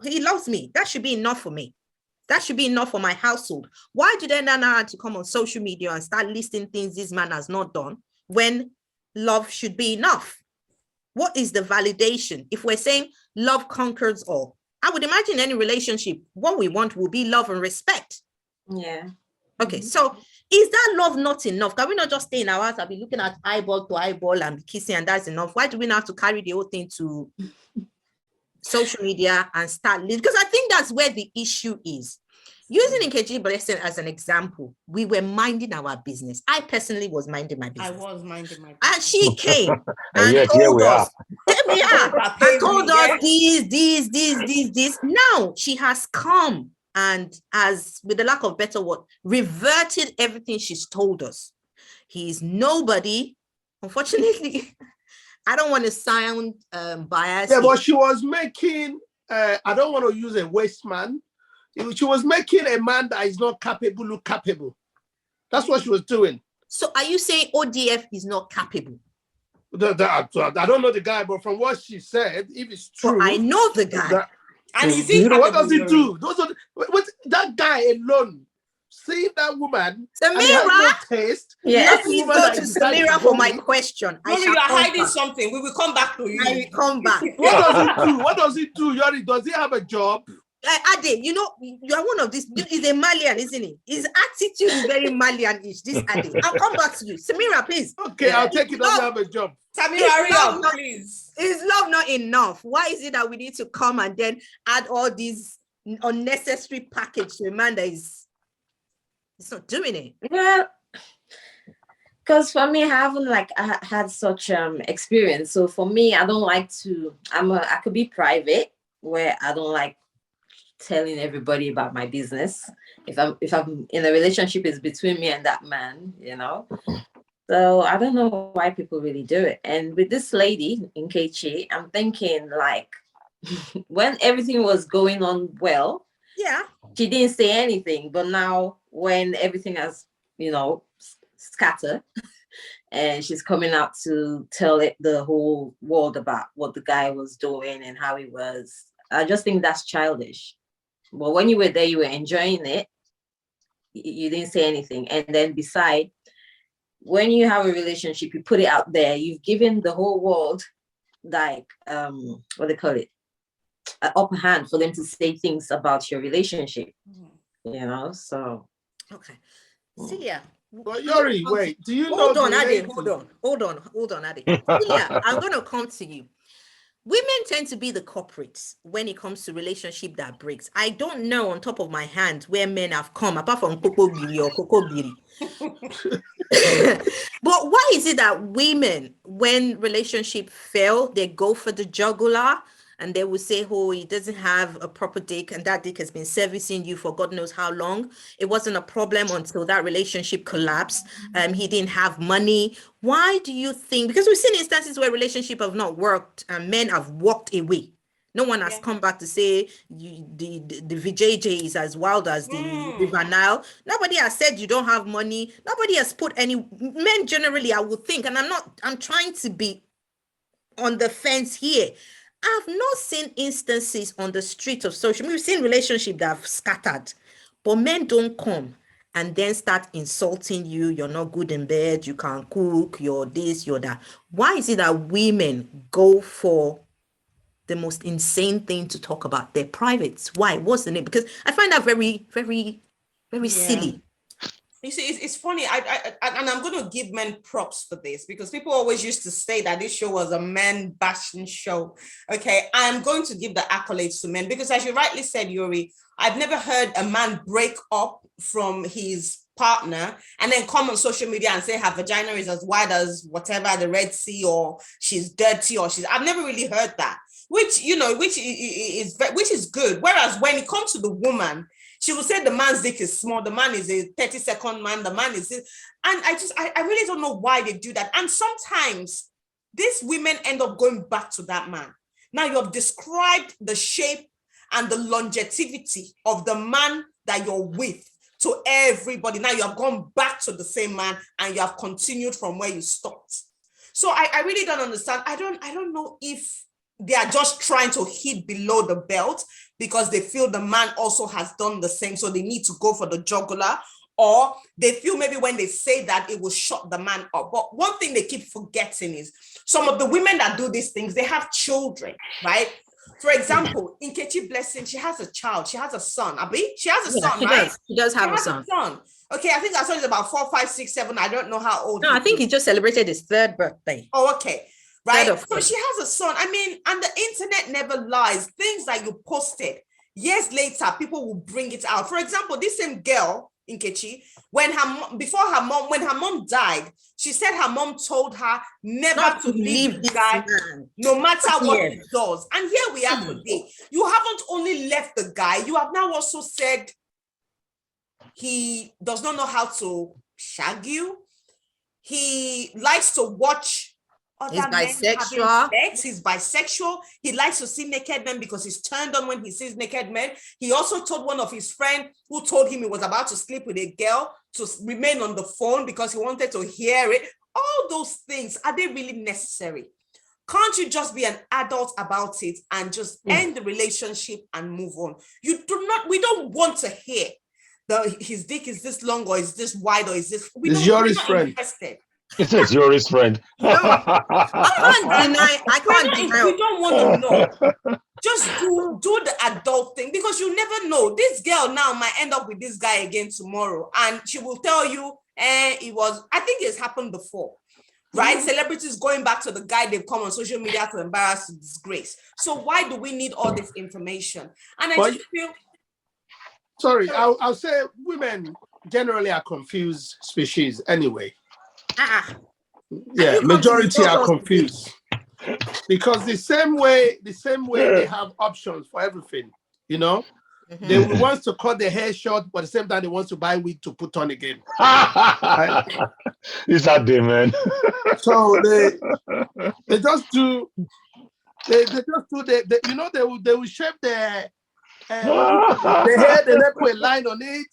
he loves me? That should be enough for me. That should be enough for my household. Why do they now have to come on social media and start listing things this man has not done when love should be enough? What is the validation? If we're saying love conquers all, I would imagine any relationship, what we want will be love and respect. Yeah. Okay, so is that love not enough? Can we not just stay in our house and be looking at eyeball to eyeball and be kissing and that's enough? Why do we not have to carry the whole thing to social media and start living? Because I think that's where the issue is. Using Nkechi Blessing as an example, we were minding our business. I personally was minding my business. I was minding my business. And she came and yet, told us, and told us this. Now she has come and has, with the lack of better word, reverted everything she's told us. He's nobody. Unfortunately, I don't want to sound biased. Yeah, but she was making, I don't want to use a waste man. She was making a man that is not capable look capable. That's what she was doing. So are you saying ODF is not capable? I don't know the guy, but from what she said, if it's true, I know the guy. And is it what does he capable, do? What that guy alone, seeing that woman, and he has Samira, no taste. Yeah. let That's me the woman go that to he decides Samira to for go my with. question. I Rory, shall you are come hiding back. something. We will come back to you. I will come back. What does he do? What does he do, Yori? Does he have a job? Like Ade, you know, you are one of these. He's a Malian, isn't he? His attitude is very Malian-ish. This Ade. I'll come back to you, Samira, please. Okay, I'll take it. Doesn't Love- have a job. Samira, hurry love up, not- please. Is love not enough? Why is it that we need to come and then add all these unnecessary package to a man that is not doing it? Well, because for me, I haven't had such experience. So for me, I don't like to. I could be private, where I don't like telling everybody about my business. If I'm in a relationship, it's between me and that man, you know. So I don't know why people really do it. And with this lady, Nkechi, I'm thinking like when everything was going on well, Yeah. she didn't say anything. But now when everything has, scattered, and she's coming out to tell the whole world about what the guy was doing and how he was, I just think that's childish. But when you were there, you were enjoying it. You didn't say anything. And then beside, when you have a relationship, you put it out there, you've given the whole world like what they call it, an upper hand for them to say things about your relationship, so Okay. Celia. But Yori, wait, do you Hold know on, the Ade. lady? Hold on, Ade. Celia, I'm gonna come to you. Women tend to be the culprits when it comes to relationship that breaks. I don't know on top of my hand where men have come, apart from Coco Biri or Coco Biri. But why is it that women, when relationship fail, they go for the jugular and they will say, oh, he doesn't have a proper dick and that dick has been servicing you for God knows how long. It wasn't a problem until that relationship collapsed. He didn't have money. Why do you think? Because we've seen instances where relationships have not worked and men have walked away. No one has come back to say the VJJ is as wild as the River Nile. Nobody has said you don't have money. Nobody has put any men generally, I would think, and I'm trying to be on the fence here. I've not seen instances on the street of social media. We've seen relationships that have scattered, but men don't come and then start insulting you. You're not good in bed. You can't cook. You're this, you're that. Why is it that women go for the most insane thing to talk about? Their privates? Why? What's the name? Because I find that very, very, very silly. You see, it's funny. And I'm going to give men props for this because people always used to say that this show was a man bashing show. Okay, I'm going to give the accolades to men because, as you rightly said, Yuri, I've never heard a man break up from his partner and then come on social media and say her vagina is as wide as whatever the Red Sea, or she's dirty, or I've never really heard that. Which is good. Whereas when it comes to the woman, she will say the man's dick is small, the man is a 30-second man, the man is... And I really don't know why they do that. And sometimes these women end up going back to that man. Now you have described the shape and the longevity of the man that you're with to everybody. Now you have gone back to the same man and you have continued from where you stopped. So I really don't understand. I don't know if they are just trying to hit below the belt because they feel the man also has done the same, so they need to go for the jugular, or they feel maybe when they say that it will shut the man up. But one thing they keep forgetting is some of the women that do these things, they have children, right? For example, Nkechi Blessing, she has a child, she has a son. Abi, she has a son, right? She does have a son. Okay, I think that son is about 4, 5, 6, 7. I don't know how old. No, I think he just celebrated his 3rd birthday. Oh, okay. Right. So she has a son. I mean, and the internet never lies. Things that you posted years later, people will bring it out. For example, this same girl, Nkechi, when her mom died, she said her mom told her never to leave this guy, no matter what he does. And here we are today. You haven't only left the guy, you have now also said he does not know how to shag you. He likes to watch other men having sex. He's bisexual. He likes to see naked men because he's turned on when he sees naked men. He also told one of his friends who told him he was about to sleep with a girl to remain on the phone because he wanted to hear it. all those things, are they really necessary? Can't you just be an adult about it and just end the relationship and move on? We don't want to hear his dick is this long or is this wide or is this, we're not interested. It says you're his friend. No, I can't deny. We don't want to know. Just do the adult thing, because you never know. This girl now might end up with this guy again tomorrow, and she will tell you, I think it's happened before, right? Celebrities going back to the guy they've come on social media to embarrass, to disgrace. So why do we need all this information? And I just feel... Sorry, I'll say women generally are confused species anyway. Yeah, majority are confused because the same way they have options for everything, you know. They want to cut their hair short, but at the same time they want to buy wig to put on again. It's out there, man. So they just do you know, they will shape their hair, they never put a line on it.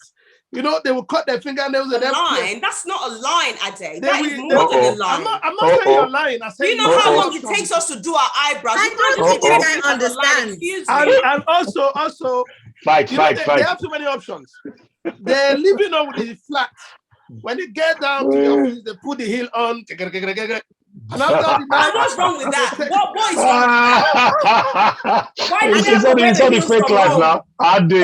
You know, they will cut their fingernails. A line? That's not a line, Ade. That is more than a line. I'm not saying a line. Do you know how long it takes us to do our eyebrows? I don't think you can understand. And also, fight. They have too many options. They're living on with the flat. When you get down to your office, they put the heel on. And what's wrong with that? What is wrong? It's all the fake life now. Why do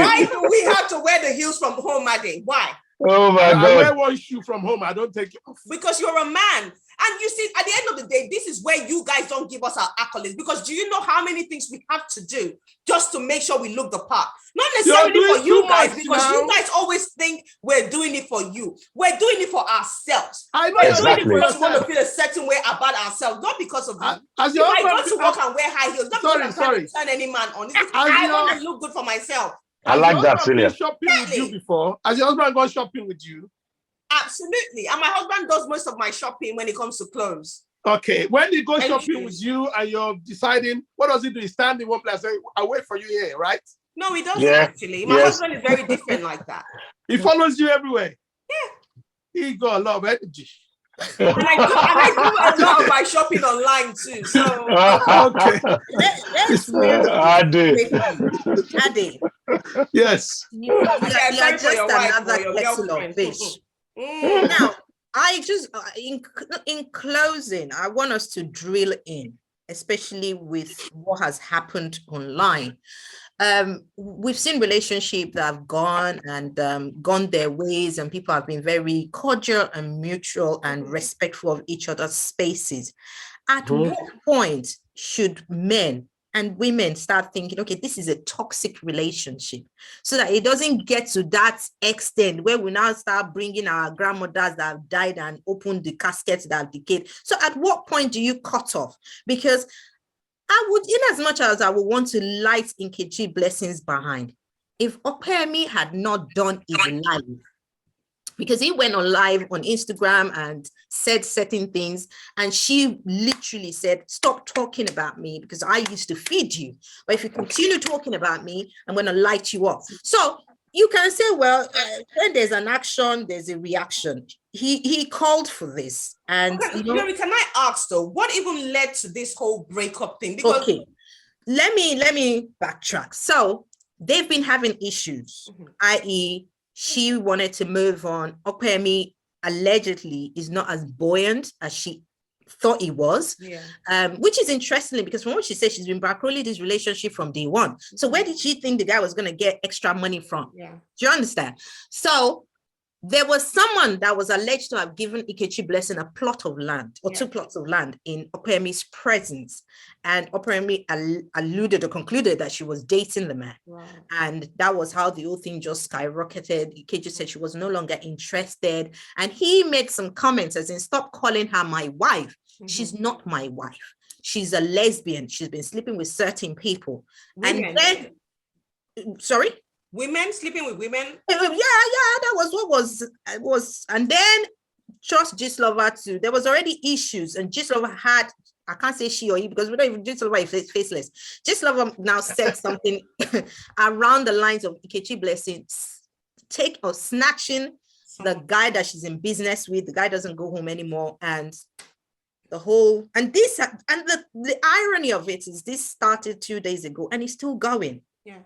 we have to wear the heels from home, Ade? Why? Oh my God. I wear one shoe from home. I don't take it off. Because you're a man. And you see, at the end of the day, this is where you guys don't give us our accolades. Because do you know how many things we have to do just to make sure we look the part? Not necessarily for you guys, because you guys always think we're doing it for you. We're doing it for ourselves. I know. We're doing it because we want to feel a certain way about ourselves, not because of you. As if I go to work and wear high heels, not because I'm trying to turn any man on. I want to look good for myself. I like that, Celia. Shopping with you before? Has your husband gone shopping with you? Absolutely. And my husband does most of my shopping when it comes to clothes. Okay. When he goes shopping with you and you're deciding, what does he do? He stand in one place and say, I'll wait for you here, right? No, he doesn't actually. My husband is very different like that. He follows you everywhere. Yeah. He got a lot of energy. And I do a lot of my shopping online too. So Ade. Yes. You're just another kettle of fish. Now, I just in closing, I want us to drill in, especially with what has happened online. We've seen relationships that have gone their ways, and people have been very cordial and mutual and respectful of each other's spaces. At what point should men and women start thinking, okay, this is a toxic relationship, so that it doesn't get to that extent where we now start bringing our grandmothers that have died and open the caskets that have decayed? So at what point do you cut off? Because I would, in as much as I would want to light Nkechi blessings behind, if Opeyemi had not done it live, because he went on live on Instagram and said certain things, and she literally said, stop talking about me because I used to feed you. But if you continue talking about me, I'm going to light you up. So you can say, well, when there's an action, there's a reaction. He called for this. And okay, can I ask though, what even led to this whole breakup thing? Because let me backtrack. So they've been having issues, i.e., she wanted to move on. Opeyemi allegedly is not as buoyant as she thought he was, which is interesting because from what she said, she's been bankrolling this relationship from day one. So where did she think the guy was going to get extra money from? Do you understand? So there was someone that was alleged to have given Nkechi Blessing a plot of land or 2 plots of land in Opeyemi's presence. And Opeyemi alluded or concluded that she was dating the man. And that was how the whole thing just skyrocketed. Nkechi said she was no longer interested. And he made some comments as in, stop calling her my wife. She's not my wife. She's a lesbian. She's been sleeping with certain people. Women. And then, sorry? Women sleeping with women? That was what was. And then trust Gistlover too. There was already issues, and Gistlover had, I can't say she or he because we don't even Gistlover is faceless. Gistlover now said something around the lines of Nkechi Blessing snatching the guy that she's in business with, the guy doesn't go home anymore, and the irony of it is this started 2 days ago and it's still going. Yeah.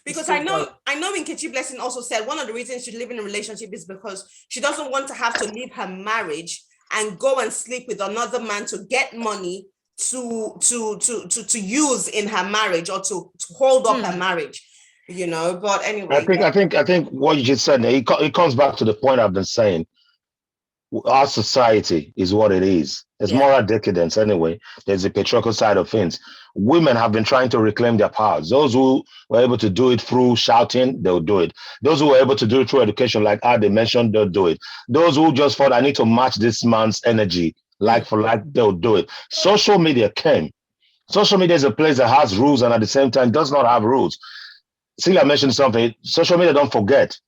Because I know Nkechi Blessing also said one of the reasons she live in a relationship is because she doesn't want to have to leave her marriage and go and sleep with another man to get money to use in her marriage or to hold up her marriage, but anyway. I think what you just said, it comes back to the point I've been saying. Our society is what it is. It's moral decadence anyway. There's a patriarchal side of things. Women have been trying to reclaim their powers. Those who were able to do it through shouting, they'll do it. Those who were able to do it through education, like they mentioned, they'll do it. Those who just thought, I need to match this man's energy, like for like, they'll do it. Social media came. Social media is a place that has rules and at the same time does not have rules. Celia mentioned something. Social media, don't forget.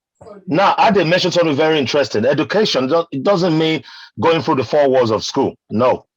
Now, I did mention something very interesting. Education, it doesn't mean going through the 4 walls of school. No.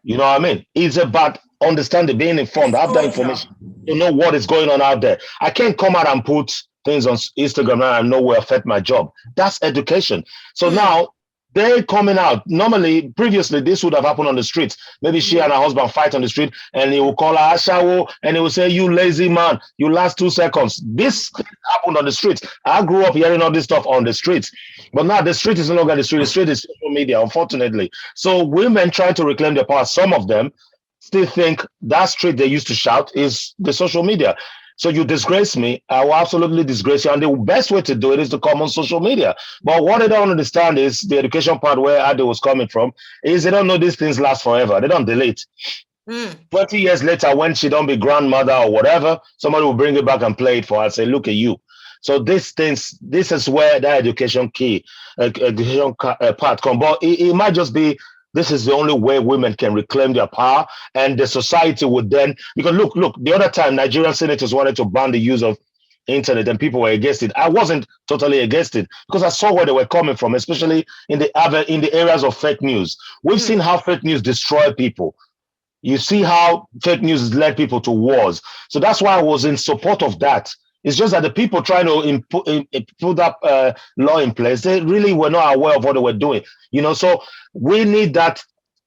You know what I mean? It's about understanding, being informed, have that information, to know what is going on out there. I can't come out and put things on Instagram and I know will affect my job. That's education. So now, they're coming out. Normally, previously, this would have happened on the streets. Maybe she and her husband fight on the street and he will call her Ashawo and he will say, you lazy man, you last 2 seconds. This happened on the streets. I grew up hearing all this stuff on the streets. But now the street is no longer the street. The street is social media, unfortunately. So women trying to reclaim their power, some of them still think that street they used to shout is the social media. So you disgrace me, I will absolutely disgrace you. And the best way to do it is to come on social media. But what they don't understand is the education part where Ade was coming from is they don't know these things last forever. They don't delete. 20 years later, when she don't be grandmother or whatever, somebody will bring it back and play it for her and say, look at you. So these things, this is where that education part comes. But it might just be, this is the only way women can reclaim their power, and the society would then, because look, the other time Nigerian senators wanted to ban the use of internet and people were against it. I wasn't totally against it because I saw where they were coming from, especially in the areas of fake news. We've seen how fake news destroy people. You see how fake news led people to wars. So that's why I was in support of that. It's just that the people trying to put that law in place, they really were not aware of what they were doing. So we need that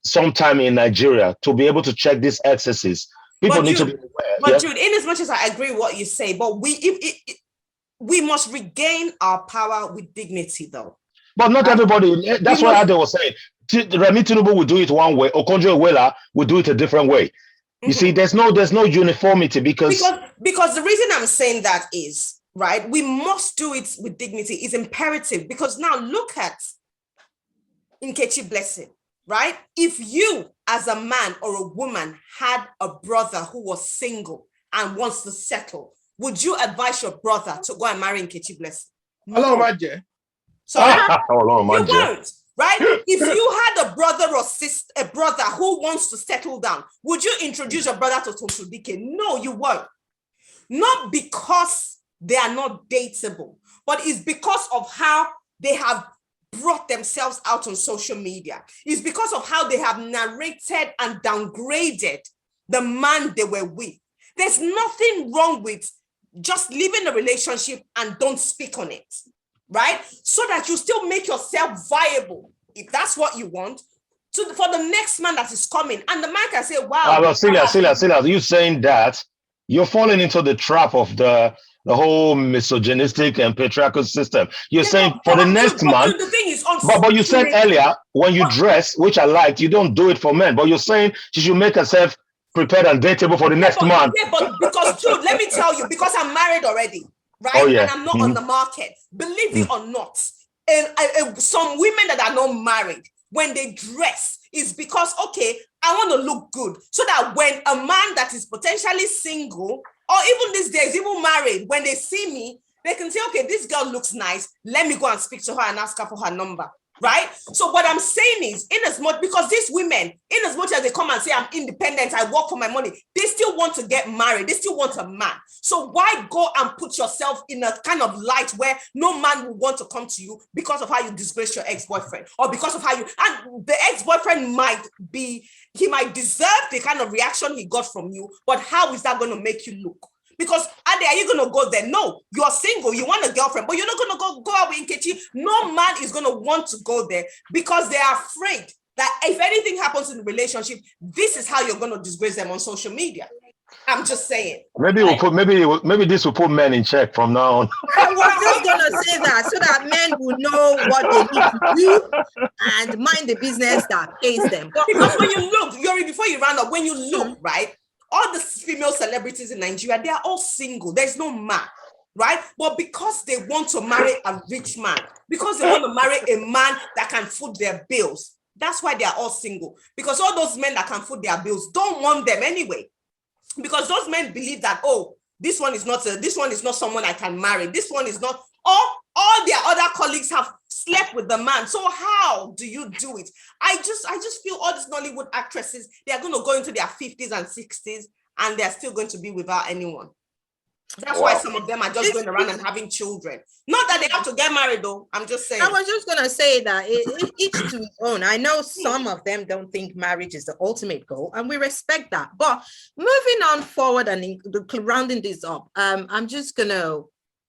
sometime in Nigeria to be able to check these excesses. People need to be aware. But Jude, in as much as I agree with what you say, but we must regain our power with dignity, though. But not everybody. That's what Ade was saying. Remi Tinubu will do it one way. Okonjo-Iweala will do it a different way. You see, there's no uniformity because the reason I'm saying that is, right, we must do it with dignity. It's imperative because now look at Nkechi Blessing, right? If you as a man or a woman had a brother who was single and wants to settle, would you advise your brother to go and marry Nkechi Blessing? Hello, Maje. Sorry, you won't. Right? If you had a brother or sister, a brother who wants to settle down, would you introduce your brother to Tonto Dike? No, you won't. Not because they are not dateable, but it's because of how they have brought themselves out on social media. It's because of how they have narrated and downgraded the man they were with. There's nothing wrong with just leaving a relationship and don't speak on it. Right? So that you still make yourself viable, if that's what you want, for the next man that is coming. And the man can say, wow. Well, Celia, you saying that, you're falling into the trap of the whole misogynistic and patriarchal system. You're saying for the next man, the thing is, but you said earlier, when you dress, which I liked, you don't do it for men, but you're saying she should make herself prepared and dateable for the next man. Yeah, but because, dude, let me tell you, because I'm married already. Right? Oh, yeah. And I'm not on the market. Believe it or not, some women that are not married, when they dress, is because, okay, I want to look good. So that when a man that is potentially single, or even these days, even married, when they see me, they can say, okay, this girl looks nice. Let me go and speak to her and ask her for her number. Right? So what I'm saying is, because these women, in as much as they come and say, I'm independent, I work for my money, they still want to get married. They still want a man. So why go and put yourself in a kind of light where no man will want to come to you because of how you disgrace your ex-boyfriend, or because of how and the ex-boyfriend might deserve the kind of reaction he got from you, but how is that going to make you look? Because are you going to go there? No, you're single. You want a girlfriend, but you're not going to go out with Nkechi. No man is going to want to go there because they are afraid that if anything happens in the relationship, this is how you're going to disgrace them on social media. I'm just saying. Maybe maybe this will put men in check from now on. I was just gonna say that so that men will know what they need to do and mind the business that pays them. But because when you look, Yuri, before you round up, when you look, right, all the female celebrities in Nigeria, they are all single. There's no man, right? But because they want to marry a rich man, because they want to marry a man that can foot their bills, that's why they are all single. Because all those men that can foot their bills don't want them anyway. Because those men believe that, oh, this one is not someone I can marry. This one is not. All their other colleagues have slept with the man. So how do you do it? I just feel all these Nollywood actresses, they are going to go into their 50s and 60s and they're still going to be without anyone. That's why some of them are just going around and having children. Not that they have to get married, though. I'm just saying. I was just going to say that each to his own. I know some of them don't think marriage is the ultimate goal, and we respect that. But moving on forward and rounding this up, I'm just going to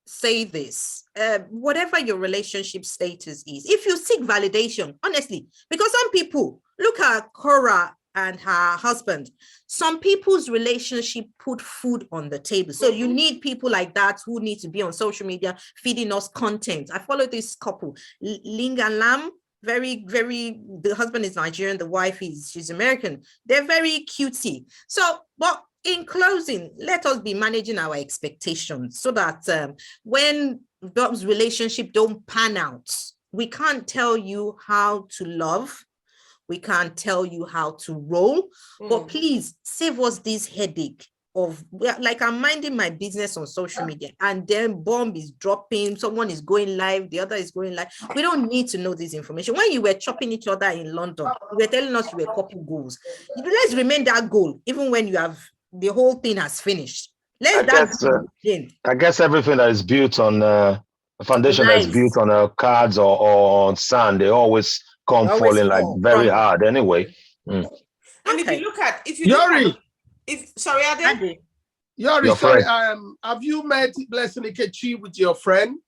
say this. Whatever your relationship status is, if you seek validation, honestly, because some people, look at Cora and her husband, some people's relationship put food on the table. So you need people like that who need to be on social media feeding us content. I follow this couple, Ling and Lam, very, very, the husband is Nigerian, the wife she's American. They're very cutesy. So, but in closing, let us be managing our expectations so that when those relationships don't pan out, we can't tell you how to love. We can't tell you how to roll, but please save us this headache of, like, I'm minding my business on social media and then bomb is dropping, someone is going live, the other is going live. We don't need to know this information. When you were chopping each other in London, you were telling us you were couple goals. Let's remain that goal, even when you have, the whole thing has finished. I guess everything that is built on a foundation that is built on cards or on sand, they always come falling like very hard anyway. And if you look at, Yuri, sorry, Ade? Yuri, sorry, have you met Blessing Nkechi with your friend?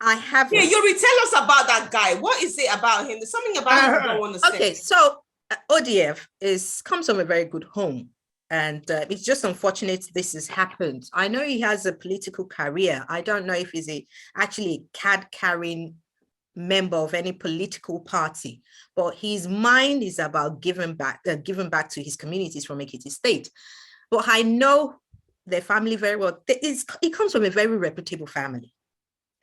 I haven't. Yeah, Yuri, tell us about that guy. What is it about him? There's something about him you don't want to say. Okay, so ODF comes from a very good home. And it's just unfortunate this has happened. I know he has a political career. I don't know if he's actually a card-carrying member of any political party, but his mind is about giving back to his communities from Ekiti State. But I know their family very well. He comes from a very reputable family.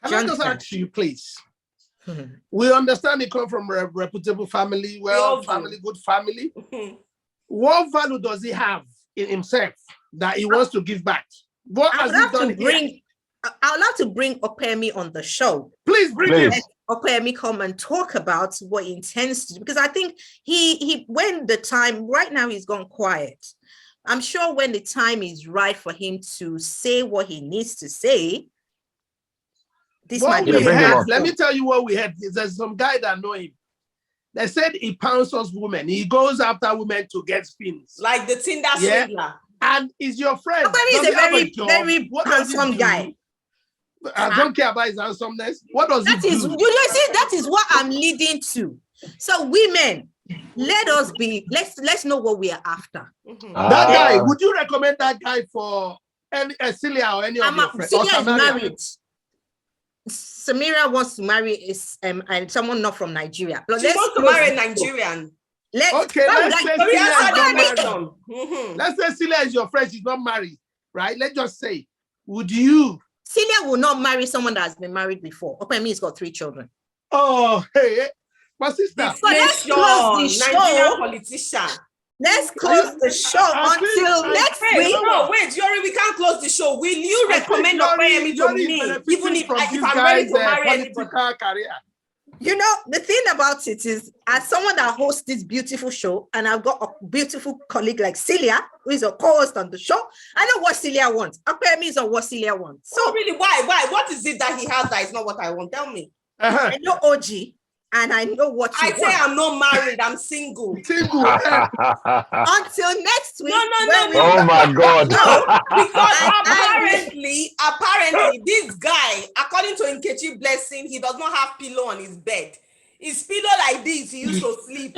Can I just ask you, please? We understand he comes from a reputable family, family, good family. What value does he have in himself that he wants to give back? What has he done? I would love to bring Opemi on the show. Please bring him. Opemi come and talk about what he intends to do, because I think he when the time, right now he's gone quiet. I'm sure when the time is right for him to say what he needs to say, this might be. Let me tell you what we had. There's some guy that know him. They said he pounces women. He goes after women to get spins. Like the Tinder swindler. And is your friend. Opemi is a very, very handsome guy. I don't care about his handsomeness. What does he do? You see, that is what I'm leading to. So women, let's know what we are after. That guy, would you recommend that guy for any Celia or any of your friends? Celia is married. Samira wants to marry someone not from Nigeria. But she wants to marry a Nigerian. Let's say Celia is your friend, she's not married, right? Let's just say, would you? Celia will not marry someone that has been married before. Opemi has got 3 children. Oh, hey, my sister. So let's close the show. Politician. Let's close the show until next week. No, wait, Yuri, we can't close the show. Will you recommend Opemi to me, even if I'm ready to marry anybody? Career. You know, the thing about it is, as someone that hosts this beautiful show, and I've got a beautiful colleague like Celia, who is a co-host on the show, I know what Celia wants. Opemi is on what Celia wants. So really, why? What is it that he has that is not what I want? Tell me. I know OG, and I know what you I say want. I'm not married, I'm single. Single. Until next week. No. Oh my God. No, because I- apparently, this guy, according to Nkechi Blessing, he does not have pillow on his bed. His pillow like this, he used to sleep.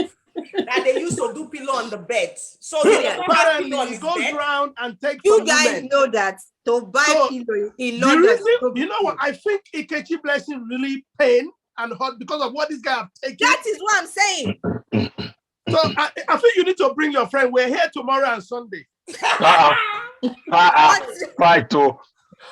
That they used to do pillow on the bed. So he does not have Apparently, pillow on he his goes bed. around and takes You from guys women. know that to buy So, pillow in The London. reason, you know what, I think Nkechi Blessing really pain and hurt because of what this guy have taken. That is what I'm saying. So I think you need to bring your friend. We're here tomorrow and Sunday. Fight to.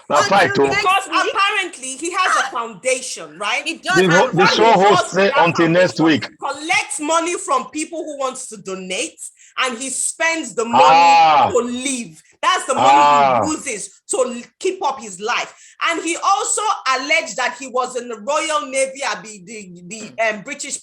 Fight to. Because apparently he has a foundation, right? It does The show host say until next week. He collects money from people who wants to donate, and he spends the money to live. That's the money he uses to keep up his life. And he also alleged that he was in the Royal Navy, the British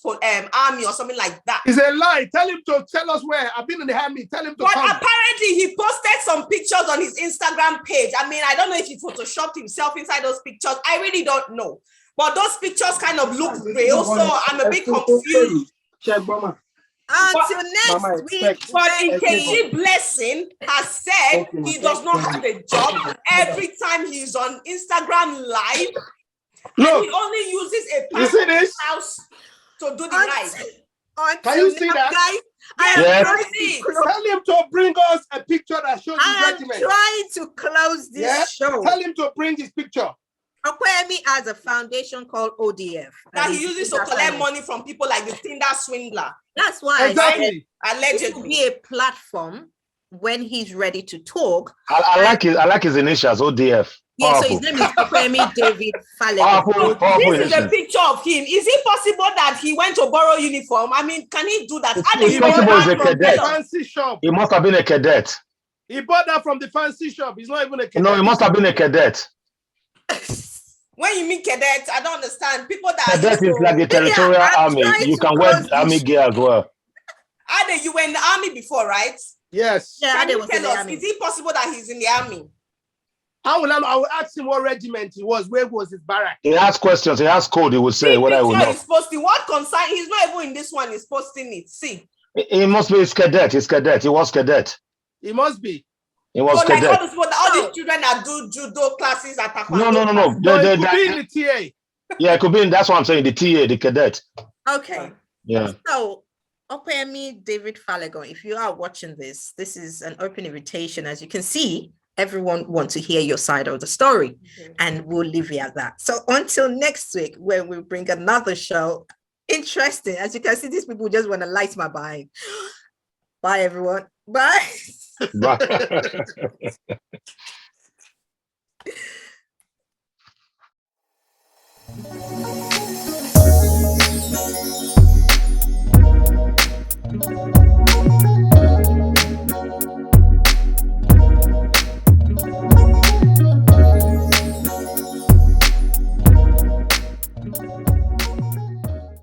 Army or something like that. It's a lie. Tell him to tell us where. I've been in the army. Tell him to But come. apparently he posted some pictures on his Instagram page. I mean, I don't know if he photoshopped himself inside those pictures. I really don't know. But those pictures kind of look real, so I'm a bit confused. until next week. But Nkechi Blessing has said he does not have a job. Every time he's on Instagram live, and he only uses a private house to do the live. Can you see that? Guys, Tell him to bring us a picture that shows his regiment. I am trying to close this show. Tell him to bring his picture. Okwemi has a foundation called ODF that he uses to collect money from people like the Tinder swindler. That's why exactly. I said it will be a platform when he's ready to talk. I like his initials, ODF. Yeah, powerful. So his name is Okwemi David Falego. This is a picture of him. Is it possible that he went to borrow uniform? I mean, can he do that? It's possible he's a cadet. Fancy shop. He must have been a cadet. He bought that from the fancy shop. He's not even a cadet. No, he must have been a cadet. When you mean cadet, I don't understand. People that cadet is like the territorial army. You can wear army gear as well. Ade, you were in the army before, right? Yes. Yeah, can you tell us, is it possible that he's in the army? I will ask him what regiment he was. Where was his barrack? He has questions. He has code. He will say what I will know. He's posting what concern. He's not even in this one. He's posting it. See. He must be his cadet. He's cadet. He was cadet. He must be. He was cadet. Like all these children that do judo classes at No. It could be in the TA. Yeah, it could be in. That's what I'm saying. The TA, the cadet. Okay. Yeah. So, Okwemi David Falego, if you are watching this, this is an open invitation. As you can see, everyone wants to hear your side of the story, and we'll leave it at that. So until next week, when we bring another show, interesting. As you can see, these people just want to light my behind. Bye, everyone. Bye. Bye.